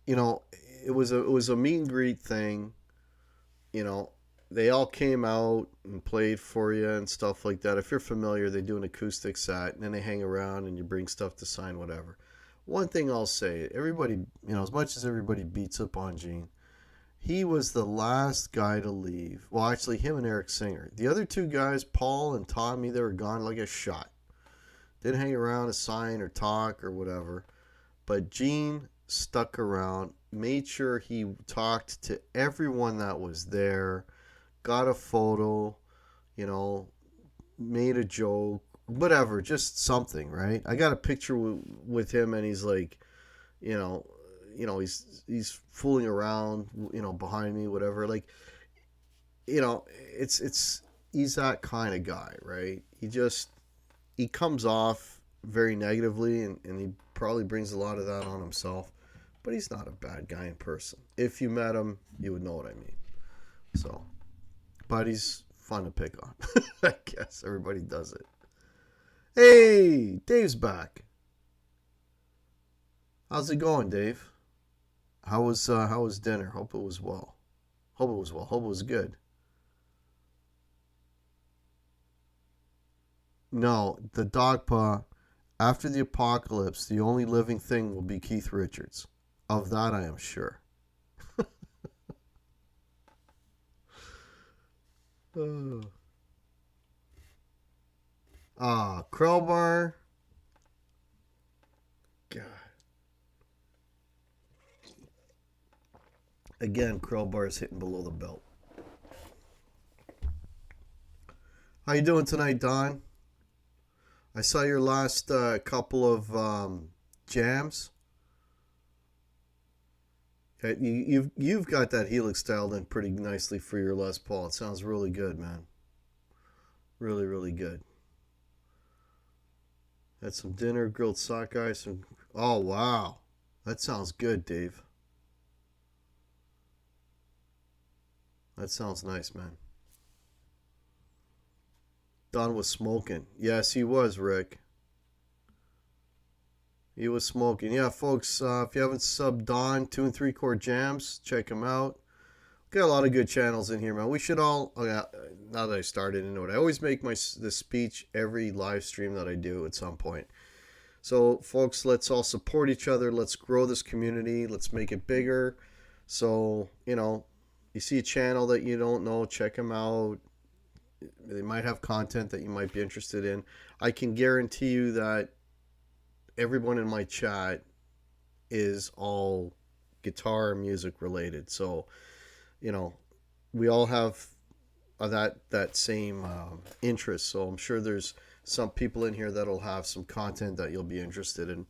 It was a meet and greet thing. They all came out and played for you and stuff like that. If you're familiar, they do an acoustic set and then they hang around and you bring stuff to sign, whatever. One thing I'll say, everybody, as much as everybody beats up on Gene, he was the last guy to leave. Well, actually, him and Eric Singer. The other two guys, Paul and Tommy, they were gone like a shot. Didn't hang around to sign or talk or whatever. But Gene stuck around, made sure he talked to everyone that was there, got a photo, made a joke, whatever, just something, right? I got a picture with him, and he's like, he's fooling around, behind me, whatever. Like, he's that kind of guy, right? He comes off very negatively, and he probably brings a lot of that on himself, but he's not a bad guy in person. If you met him, you would know what I mean. So, but he's fun to pick on. I guess everybody does it. Hey, Dave's back. How's it going, Dave? How was dinner? Hope it was well. Hope it was good. No, the dog paw. After the apocalypse, the only living thing will be Keith Richards. Of that, I am sure. Crowbar. God. Again, Crowbar is hitting below the belt. How you doing tonight, Don? I saw your last couple of jams. You've got that Helix dialed in pretty nicely for your Les Paul. It sounds really good, man. Really, really good. Had some dinner, grilled sockeye, Oh, wow. That sounds good, Dave. That sounds nice, man. Don was smoking. Yes, he was, Rick. He was smoking. Yeah, folks, if you haven't subbed Don, 2 and 3 chord jams, check him out. Got a lot of good channels in here, man. We should all, now that I started into it, I always make this speech every live stream that I do at some point. So, folks, let's all support each other. Let's grow this community. Let's make it bigger. So, you see a channel that you don't know, check them out. They might have content that you might be interested in. I can guarantee you that everyone in my chat is all guitar music related. So, we all have that same interest. So I'm sure there's some people in here that'll have some content that you'll be interested in.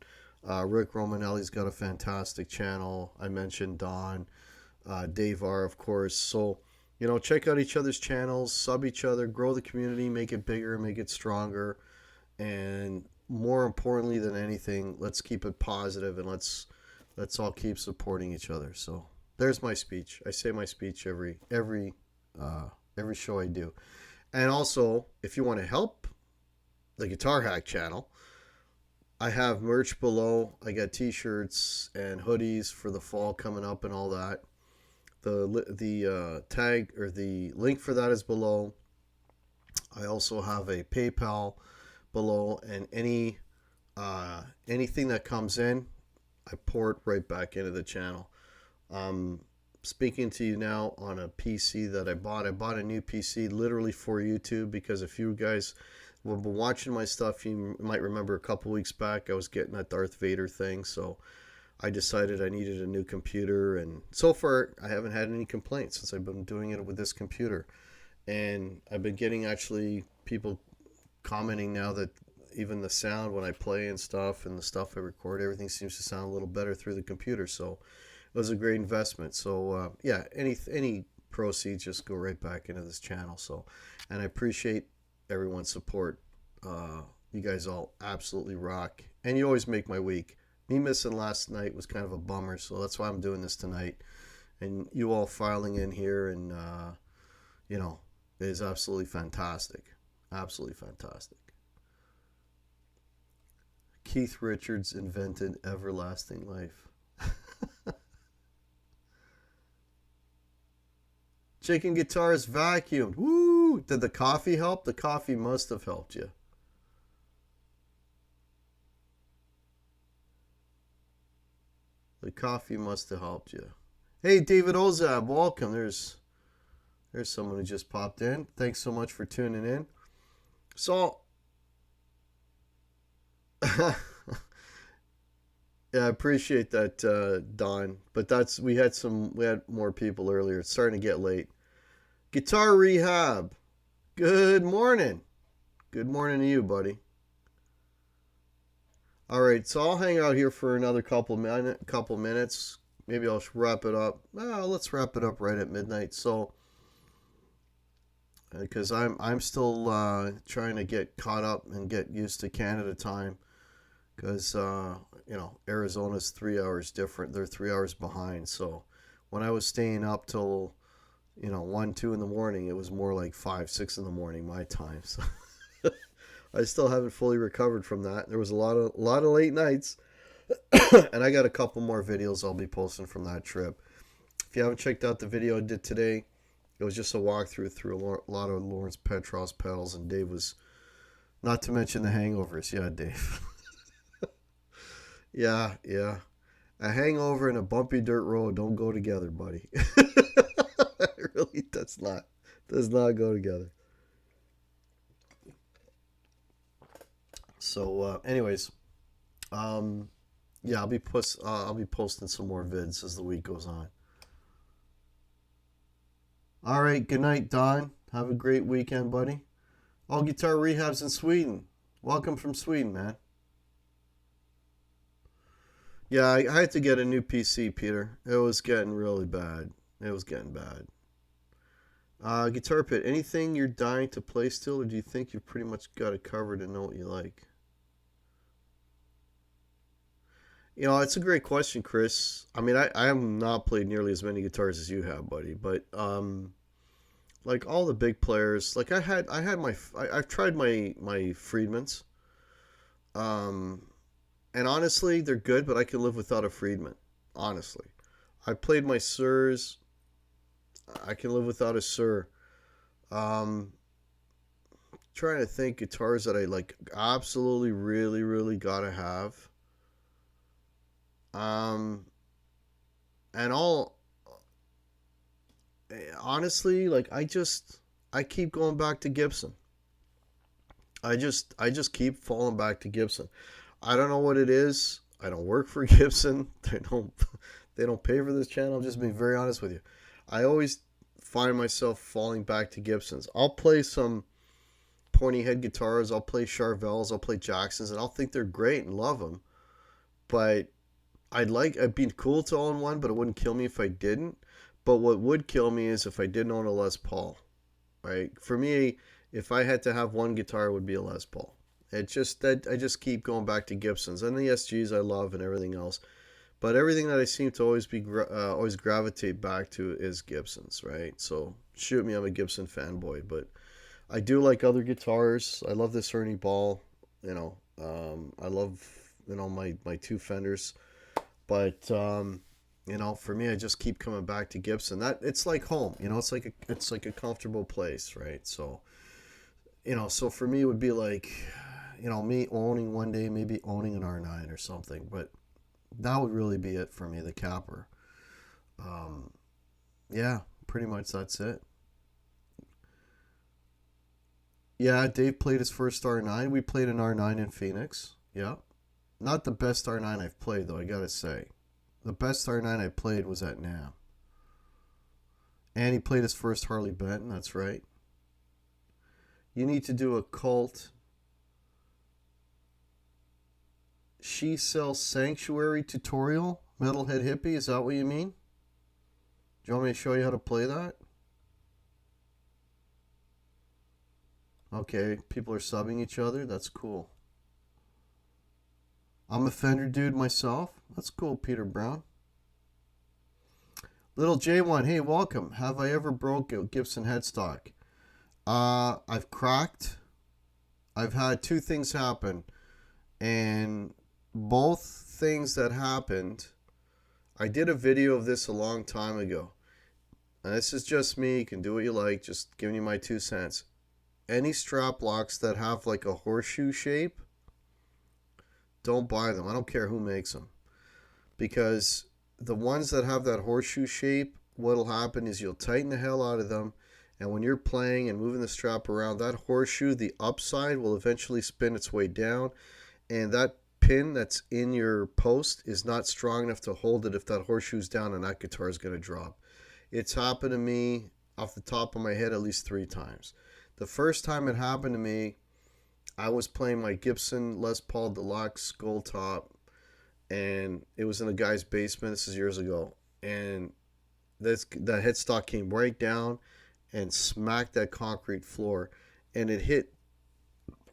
Rick Romanelli's got a fantastic channel. I mentioned Don, Dave R, of course. So, check out each other's channels, sub each other, grow the community, make it bigger, make it stronger. And more importantly than anything, let's keep it positive and let's all keep supporting each other. So there's my speech. I say my speech every show I do. And also, if you want to help the GuitarHack channel, I have merch below. I got t-shirts and hoodies for the fall coming up and all that. The tag or the link for that is below. I also have a PayPal below, and anything that comes in, I pour it right back into the channel. Speaking to you now on a PC that I bought. I bought a new PC literally for YouTube because if you guys have been watching my stuff, you might remember a couple weeks back I was getting that Darth Vader thing. So I decided I needed a new computer, and so far I haven't had any complaints since I've been doing it with this computer. And I've been getting actually people commenting now that even the sound when I play and stuff and the stuff I record, everything seems to sound a little better through the computer. So it was a great investment. So yeah, any proceeds just go right back into this channel. So, and I appreciate everyone's support. You guys all absolutely rock, and you always make my week. Me missing last night was kind of a bummer, so that's why I'm doing this tonight. And you all filing in here, and it is absolutely fantastic, absolutely fantastic. Keith Richards invented everlasting life. Chicken guitars vacuumed. Woo! Did the coffee help? The coffee must have helped you. The coffee must have helped you. Hey, David Ozab, welcome. There's someone who just popped in. Thanks so much for tuning in. So, yeah, I appreciate that, Don. But we had more people earlier. It's starting to get late. Guitar Rehab. Good morning. Good morning to you, buddy. All right, so I'll hang out here for another couple minutes. Maybe I'll wrap it up. Let's wrap it up right at midnight. So, because I'm still trying to get caught up and get used to Canada time. Because Arizona's 3 hours different. They're 3 hours behind. So when I was staying up till 1, 2 in the morning, it was more like 5, 6 in the morning my time. So I still haven't fully recovered from that. There was a lot of late nights, and I got a couple more videos I'll be posting from that trip. If you haven't checked out the video I did today, it was just a walkthrough through a lot of Lawrence Petros pedals, and Dave was, not to mention the hangovers. Yeah, Dave. Yeah. A hangover and a bumpy dirt road don't go together, buddy. It really does not go together. So, anyways, yeah, I'll be posting some more vids as the week goes on. All right, good night, Don. Have a great weekend, buddy. All Guitar Rehabs in Sweden. Welcome from Sweden, man. Yeah, I had to get a new PC, Peter. It was getting really bad. It was getting bad. Guitar Pit, anything you're dying to play still, or do you think you've pretty much got it covered and know what you like? It's a great question, Chris. I mean, I have not played nearly as many guitars as you have, buddy. But like all the big players, like I've tried my Friedmans. And honestly, they're good, but I can live without a Friedman. Honestly, I played my Sirs. I can live without a Sir. trying to think guitars that I like absolutely really gotta have. Um, and all honestly, like I keep going back to Gibson. I just keep falling back to Gibson. I don't know what it is. I don't work for Gibson. They don't pay for this channel. I'm just being very honest with you. I always find myself falling back to Gibsons. I'll play some pointy head guitars. I'll play Charvels. I'll play Jacksons, and I'll think they're great and love them. But I'd be cool to own one, but it wouldn't kill me if I didn't. But what would kill me is if I didn't own a Les Paul. Right? For me, if I had to have one guitar, it would be a Les Paul. It's just that I just keep going back to Gibsons and the SGs I love and everything else. But everything that I seem to always gravitate back to is Gibsons, right? So shoot me, I'm a Gibson fanboy, but I do like other guitars. I love this Ernie Ball, I love my two Fenders, but for me, I just keep coming back to Gibson. That it's like home, it's like a comfortable place, right? So so for me, it would be like me owning one day, maybe owning an R9 or something, but that would really be it for me, the capper. Um, yeah, pretty much that's it. Yeah, Dave played his first R9. We played an R9 in Phoenix. Yeah. Not the best R9 I've played, though, I gotta say. The best R9 I played was at NAMM. And he played his first Harley Benton, that's right. You need to do a cult She Sells Sanctuary tutorial, Metalhead Hippie, is that what you mean? Do you want me to show you how to play that? Okay, people are subbing each other, that's cool. I'm a Fender dude myself, that's cool, Peter Brown. Little J1, hey, welcome. Have I ever broke a Gibson headstock? I've cracked. I've had two things happen, and both things that happened, I did a video of this a long time ago. And this is just me. You can do what you like. Just giving you my 2 cents. Any strap locks that have like a horseshoe shape, don't buy them. I don't care who makes them. Because the ones that have that horseshoe shape, what'll happen is you'll tighten the hell out of them. And when you're playing and moving the strap around, that horseshoe, the upside, will eventually spin its way down. And that pin that's in your post is not strong enough to hold it if that horseshoe's down, and that guitar is going to drop. It's happened to me off the top of my head at least 3 times. The first time it happened to me, I was playing my Gibson Les Paul Deluxe Gold Top, and it was in a guy's basement. This is years ago. And that headstock came right down and smacked that concrete floor, and it hit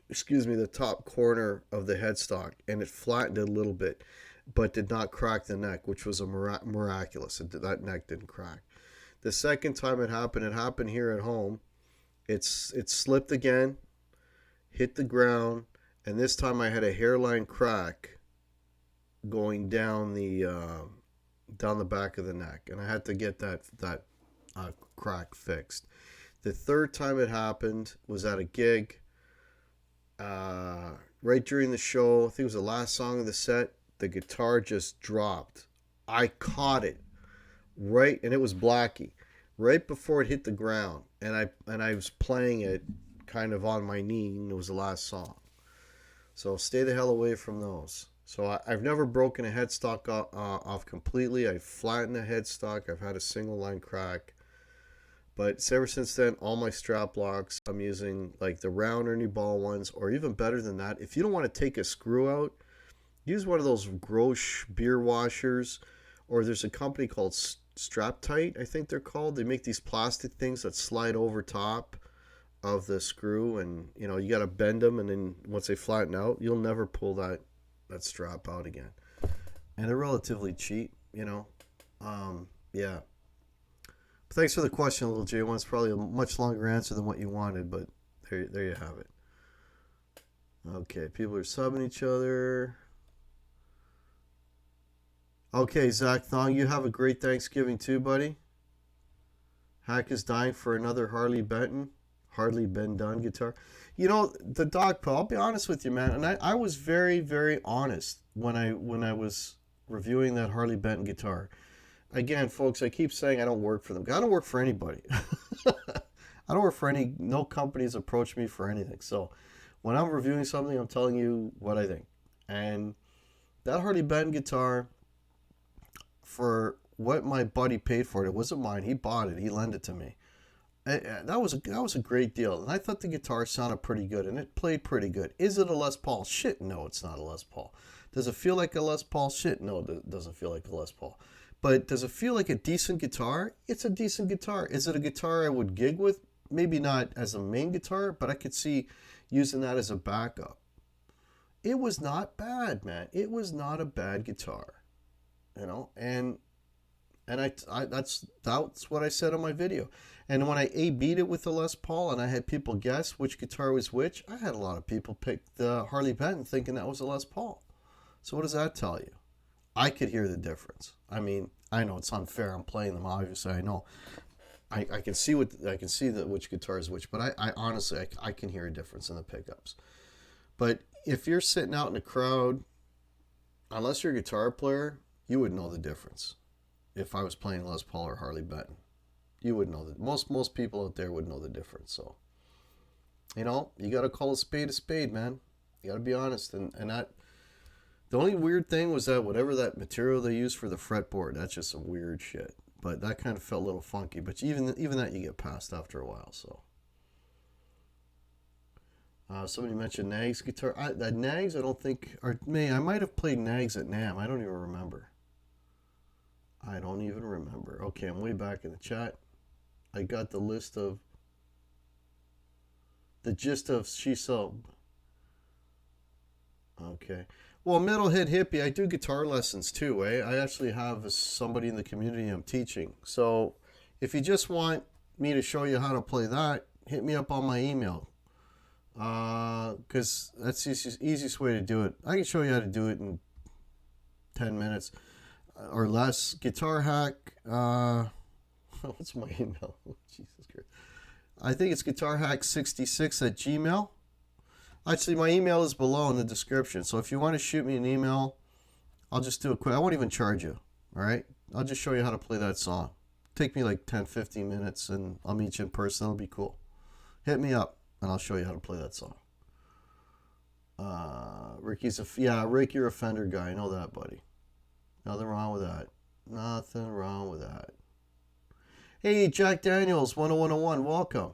the top corner of the headstock, and it flattened it a little bit, but did not crack the neck, which was a miraculous. That neck didn't crack. The second time it happened here at home. It slipped again, hit the ground, and this time I had a hairline crack going down the back of the neck, and I had to get that crack fixed. The third time it happened was at a gig. Right during the show, I think it was the last song of the set, the guitar just dropped. I caught it right, and it was Blackie, right before it hit the ground, and I was playing it kind of on my knee, and it was the last song. So stay the hell away from those. So I've never broken a headstock off completely. I've flattened a headstock. I've had a single line crack. But ever since then, all my strap locks, I'm using like the round Ernie Ball ones, or even better than that. If you don't want to take a screw out, use one of those Grosch beer washers, or there's a company called Strap Tight, I think they're called. They make these plastic things that slide over top of the screw, and you got to bend them, and then once they flatten out, you'll never pull that strap out again. And they're relatively cheap, yeah. Thanks for the question, little J1. It's probably a much longer answer than what you wanted, but there you have it. Okay, people are subbing each other. Okay, Zach Thong, you have a great Thanksgiving too, buddy. Hack is dying for another Harley Benton. hardly been done guitar. You know, the dog pill, I'll be honest with you, man. And I was very, very honest when I was reviewing that Harley Benton guitar. Again, folks, I keep saying I don't work for them. I don't work for anybody. I don't work for no companies approach me for anything. So when I'm reviewing something, I'm telling you what I think. And that Harley Benton guitar, for what my buddy paid for it wasn't mine. He bought it. He lent it to me. That was a great deal. And I thought the guitar sounded pretty good, and it played pretty good. Is it a Les Paul? Shit, no, it's not a Les Paul. Does it feel like a Les Paul? Shit, no, it doesn't feel like a Les Paul. But does it feel like a decent guitar? It's a decent guitar. Is it a guitar I would gig with? Maybe not as a main guitar, but I could see using that as a backup. It was not bad, man. It was not a bad guitar, you know. And that's what I said on my video. And when I A-B'd it with the Les Paul, and I had people guess which guitar was which, I had a lot of people pick the Harley Benton thinking that was a Les Paul. So what does that tell you? I could hear the difference. I mean, I know it's unfair. I'm playing them, obviously. I know. I can see which guitar is which, but I honestly I can hear a difference in the pickups. But if you're sitting out in a crowd, unless you're a guitar player, you would know the difference. If I was playing Les Paul or Harley Benton, you would know that. Most people out there would know the difference. So, you know, you got to call a spade, man. You got to be honest. And that, the only weird thing was that whatever that material they use for the fretboard, that's just some weird shit. But that kind of felt a little funky. But even that you get past after a while. So, somebody mentioned Nag's guitar. That Nag's, I don't think, or I might have played Nag's at NAMM. I don't even remember. Okay, I'm way back in the chat. I got the gist of She Sold. Okay. Well, Metalhead Hippie, I do guitar lessons too, eh? I actually have somebody in the community I'm teaching. So if you just want me to show you how to play that, hit me up on my email. Because that's the easiest way to do it. I can show you how to do it in 10 minutes or less. GuitarHack, what's my email? Jesus Christ. I think it's GuitarHack66@gmail. Actually, my email is below in the description. So if you want to shoot me an email, I'll just do it quick. I won't even charge you. All right? I'll just show you how to play that song. Take me like 10, 15 minutes, and I'll meet you in person. That'll be cool. Hit me up, and I'll show you how to play that song. Rick, you're a Fender guy. I know that, buddy. Nothing wrong with that. Nothing wrong with that. Hey, Jack Daniels, 10101, welcome.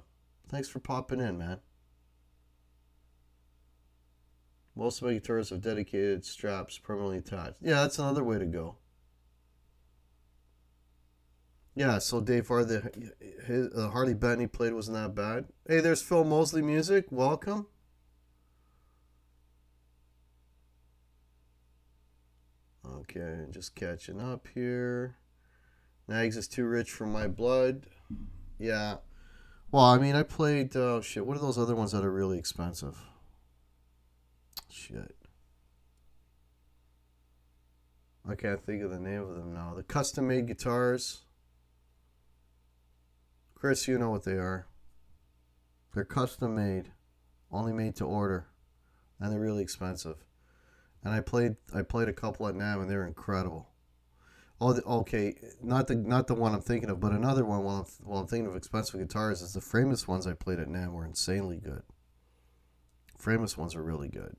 Thanks for popping in, man. Most of my guitars have dedicated straps permanently attached. Yeah, that's another way to go. Yeah, so Dave, his Harley Benton he played wasn't that bad. Hey, there's Phil Mosley Music. Welcome. Okay, just catching up here. Nags is too rich for my blood. Yeah. Well, I mean, I played, what are those other ones that are really expensive? Shit. I can't think of the name of them now. The custom-made guitars. Chris, you know what they are. They're custom-made. Only made to order. And they're really expensive. And I played a couple at NAMM, and they're incredible. Oh, okay, not the one I'm thinking of, but another one while I'm thinking of expensive guitars is the frameless ones I played at NAMM were insanely good. Frameless ones are really good.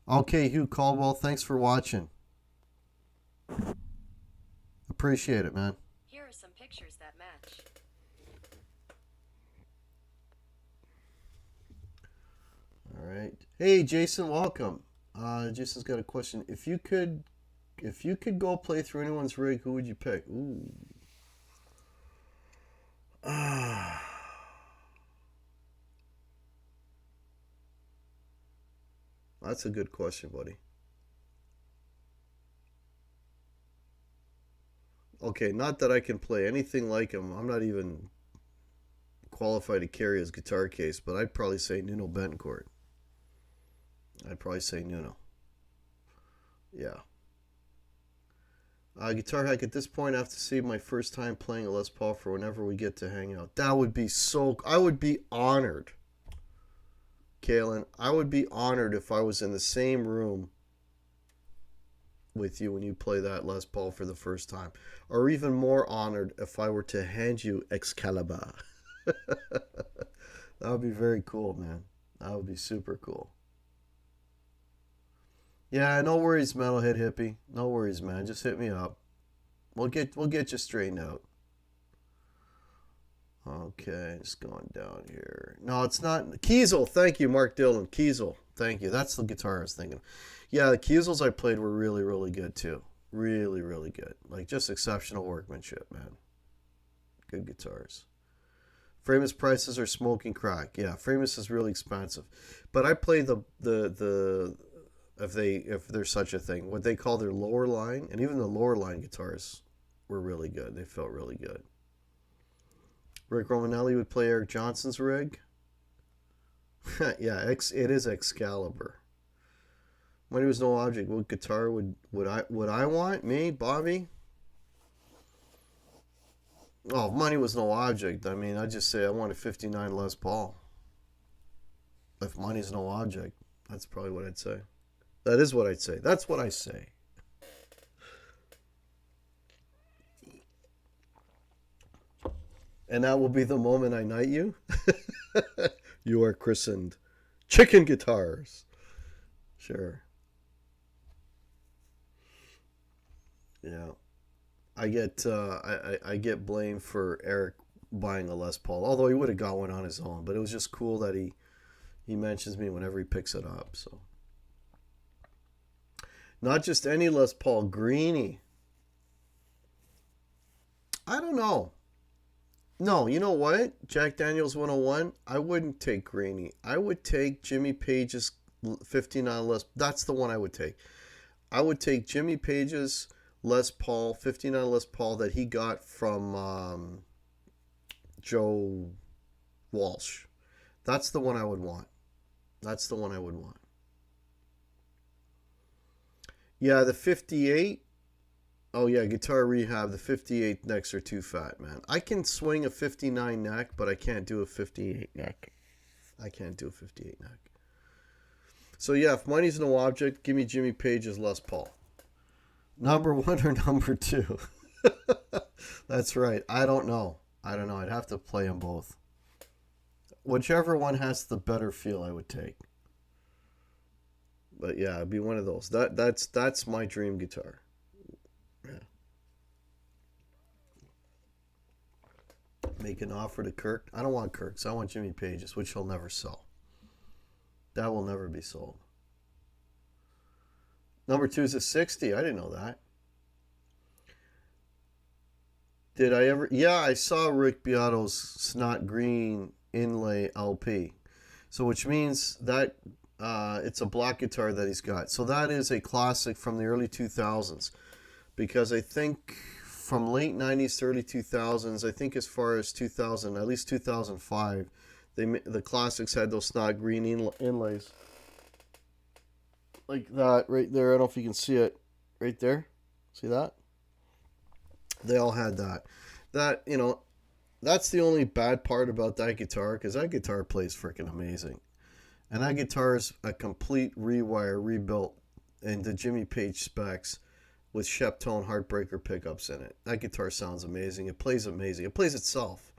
Okay, Hugh Caldwell, thanks for watching. Appreciate it, man. Here are some pictures that match. All right. Hey, Jason, welcome. Jason's got a question. If you could go play through anyone's rig, who would you pick? Ooh. That's a good question, buddy. Okay, not that I can play anything like him. I'm not even qualified to carry his guitar case, but I'd probably say Nuno Betancourt. I'd probably say Nuno. Yeah. Guitar Hack, at this point, I have to save my first time playing a Les Paul for whenever we get to hang out. That would be so... I would be honored, Kaylin. I would be honored if I was in the same room with you when you play that Les Paul for the first time. Or even more honored if I were to hand you Excalibur. That would be very cool, man. That would be super cool. Yeah, no worries, Metalhead Hippie. No worries, man. Just hit me up. We'll get you straightened out. Okay, just going down here. No, it's not Kiesel. Thank you, Mark Dillon. Kiesel. Thank you. That's the guitar I was thinking. Yeah, the Kiesels I played were really, really good too. Really, really good. Like just exceptional workmanship, man. Good guitars. Framus prices are smoking crack. Yeah, Framus is really expensive. But I play the if there's such a thing, what they call their lower line, and even the lower line guitars were really good. They felt really good. Rick Romanelli would play Eric Johnson's rig. Yeah, it is Excalibur. Money was no object. What guitar would I want? Me, Bobby? Oh, if money was no object, I mean, I'd just say I want a 59 Les Paul. If money's no object, that's probably what I'd say. That is what I'd say. That's what I say. And that will be the moment I knight you. You are christened Chicken Guitars. Sure. Yeah. I get blamed for Eric buying a Les Paul, although he would have got one on his own. But it was just cool that he mentions me whenever he picks it up. So not just any Les Paul, Greenie. I don't know. No, you know what? Jack Daniels 101. I wouldn't take Greenie. I would take Jimmy Page's 59 Les. That's the one I would take. I would take Jimmy Page's Les Paul, 59 Les Paul that he got from Joe Walsh. That's the one I would want. That's the one I would want. Yeah, the 58. Oh, yeah, Guitar Rehab. The 58 necks are too fat, man. I can swing a 59 neck, but I can't do a 58 neck. I can't do a 58 neck. So, yeah, if money's no object, give me Jimmy Page's Les Paul. Number one or number two? That's right. I don't know. I'd have to play them both. Whichever one has the better feel, I would take. But yeah, it'd be one of those. That's my dream guitar. Yeah. Make an offer to Kirk. I don't want Kirk's. I want Jimmy Page's, which he'll never sell. That will never be sold. Number two is a 60. I didn't know that. Did I ever? Yeah, I saw Rick Beato's Snot Green Inlay LP. So which means that it's a black guitar that he's got. So that is a classic from the early 2000s. Because I think from late 90s to early 2000s, I think as far as 2000, at least 2005, the classics had those Snot Green inlays. Like that right there. I don't know if you can see it right there. See that? They all had that. That, you know, that's the only bad part about that guitar, because that guitar plays freaking amazing. And that guitar is a complete rewire, rebuilt, and the Jimmy Page specs with Sheptone Heartbreaker pickups in it. That guitar sounds amazing. It plays amazing. It plays itself.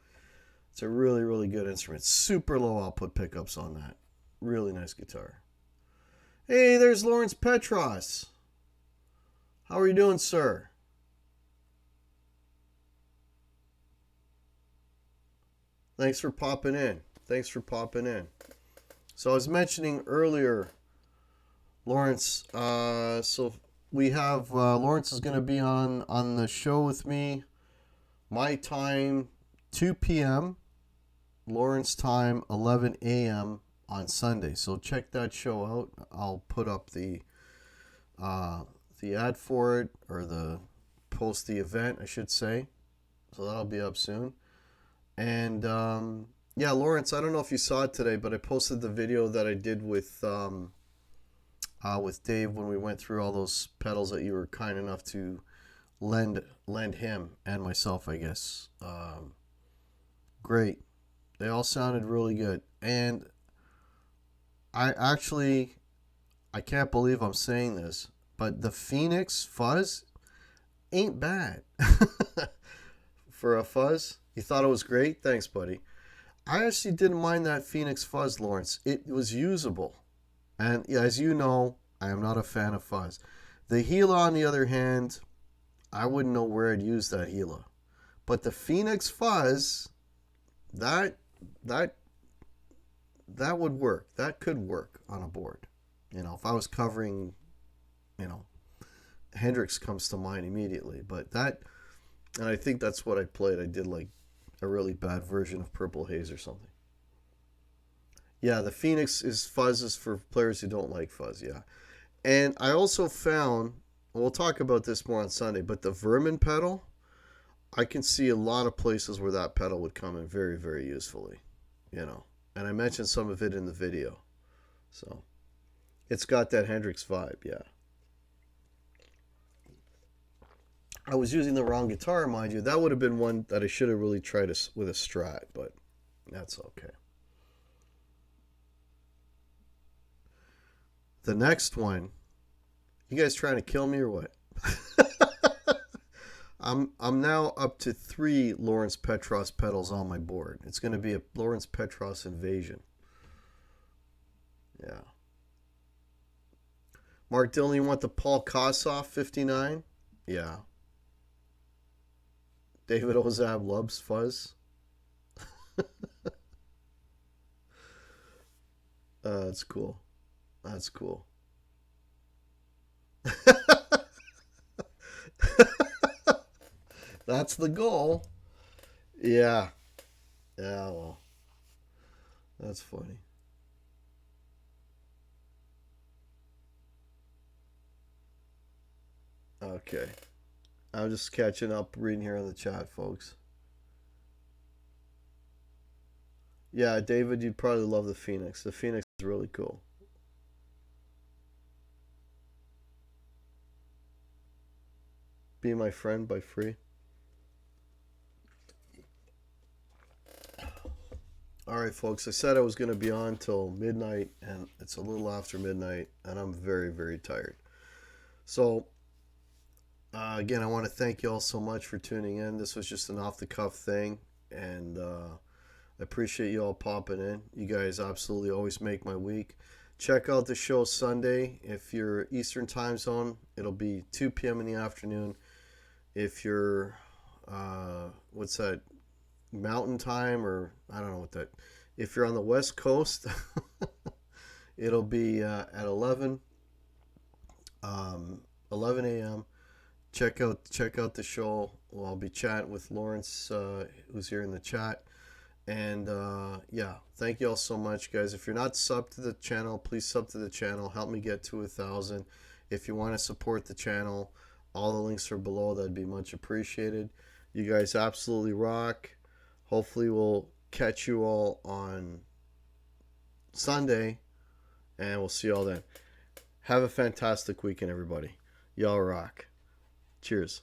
It's a really, really good instrument. Super low output pickups on that. Really nice guitar. Hey, there's Lawrence Petros. How are you doing, sir? Thanks for popping in. Thanks for popping in. So I was mentioning earlier, Lawrence, so we have, Lawrence is going to be on the show with me. My time, 2 p.m. Lawrence time, 11 a.m. on Sunday. So check that show out. I'll put up the ad for it, or the post the event, I should say. So that'll be up soon. And yeah, Lawrence, I don't know if you saw it today, but I posted the video that I did with Dave when we went through all those pedals that you were kind enough to lend him and myself, I guess. Great. They all sounded really good. And I can't believe I'm saying this, but the Phoenix fuzz ain't bad. For a fuzz, you thought it was great? Thanks, buddy. I actually didn't mind that Phoenix fuzz, Lawrence. It was usable. And as you know, I am not a fan of fuzz. The Gila, on the other hand, I wouldn't know where I'd use that Gila. But the Phoenix fuzz, that would work. That could work on a board. You know, if I was covering, you know, Hendrix comes to mind immediately. But that, and I think that's what I played. I did like a really bad version of Purple Haze or something. Yeah, the Phoenix is fuzzes for players who don't like fuzz, yeah. And I also found, we'll talk about this more on Sunday, but the Vermin pedal, I can see a lot of places where that pedal would come in very, very usefully, you know. And I mentioned some of it in the video. So, it's got that Hendrix vibe, yeah. I was using the wrong guitar, mind you. That would have been one that I should have really tried with a Strat, but that's okay. The next one, you guys trying to kill me or what? I'm now up to 3 Lawrence Petros pedals on my board. It's going to be a Lawrence Petros invasion. Yeah. Mark Dillon, you want the Paul Kossoff 59? Yeah. David Ozab loves fuzz. That's cool. That's cool. That's the goal. Yeah. Yeah, well. That's funny. Okay. I'm just catching up reading here in the chat, folks. Yeah, David, you'd probably love the Phoenix. The Phoenix is really cool. Be My Friend by Free. All right, folks. I said I was going to be on till midnight, and it's a little after midnight, and I'm very, very tired. So, again, I want to thank you all so much for tuning in. This was just an off-the-cuff thing, and I appreciate you all popping in. You guys absolutely always make my week. Check out the show Sunday. If you're Eastern time zone, it'll be 2 p.m. in the afternoon. If you're, what's that, Mountain Time, or I don't know what that, if you're on the West Coast, it'll be at 11 a.m. Check out the show. Well, I'll be chatting with Lawrence, who's here in the chat. And yeah, thank you all so much, guys. If you're not subbed to the channel, please sub to the channel. Help me get to 1,000. If you want to support the channel, all the links are below. That'd be much appreciated. You guys absolutely rock. Hopefully we'll catch you all on Sunday, and we'll see you all then. Have a fantastic weekend, everybody. Y'all rock. Cheers.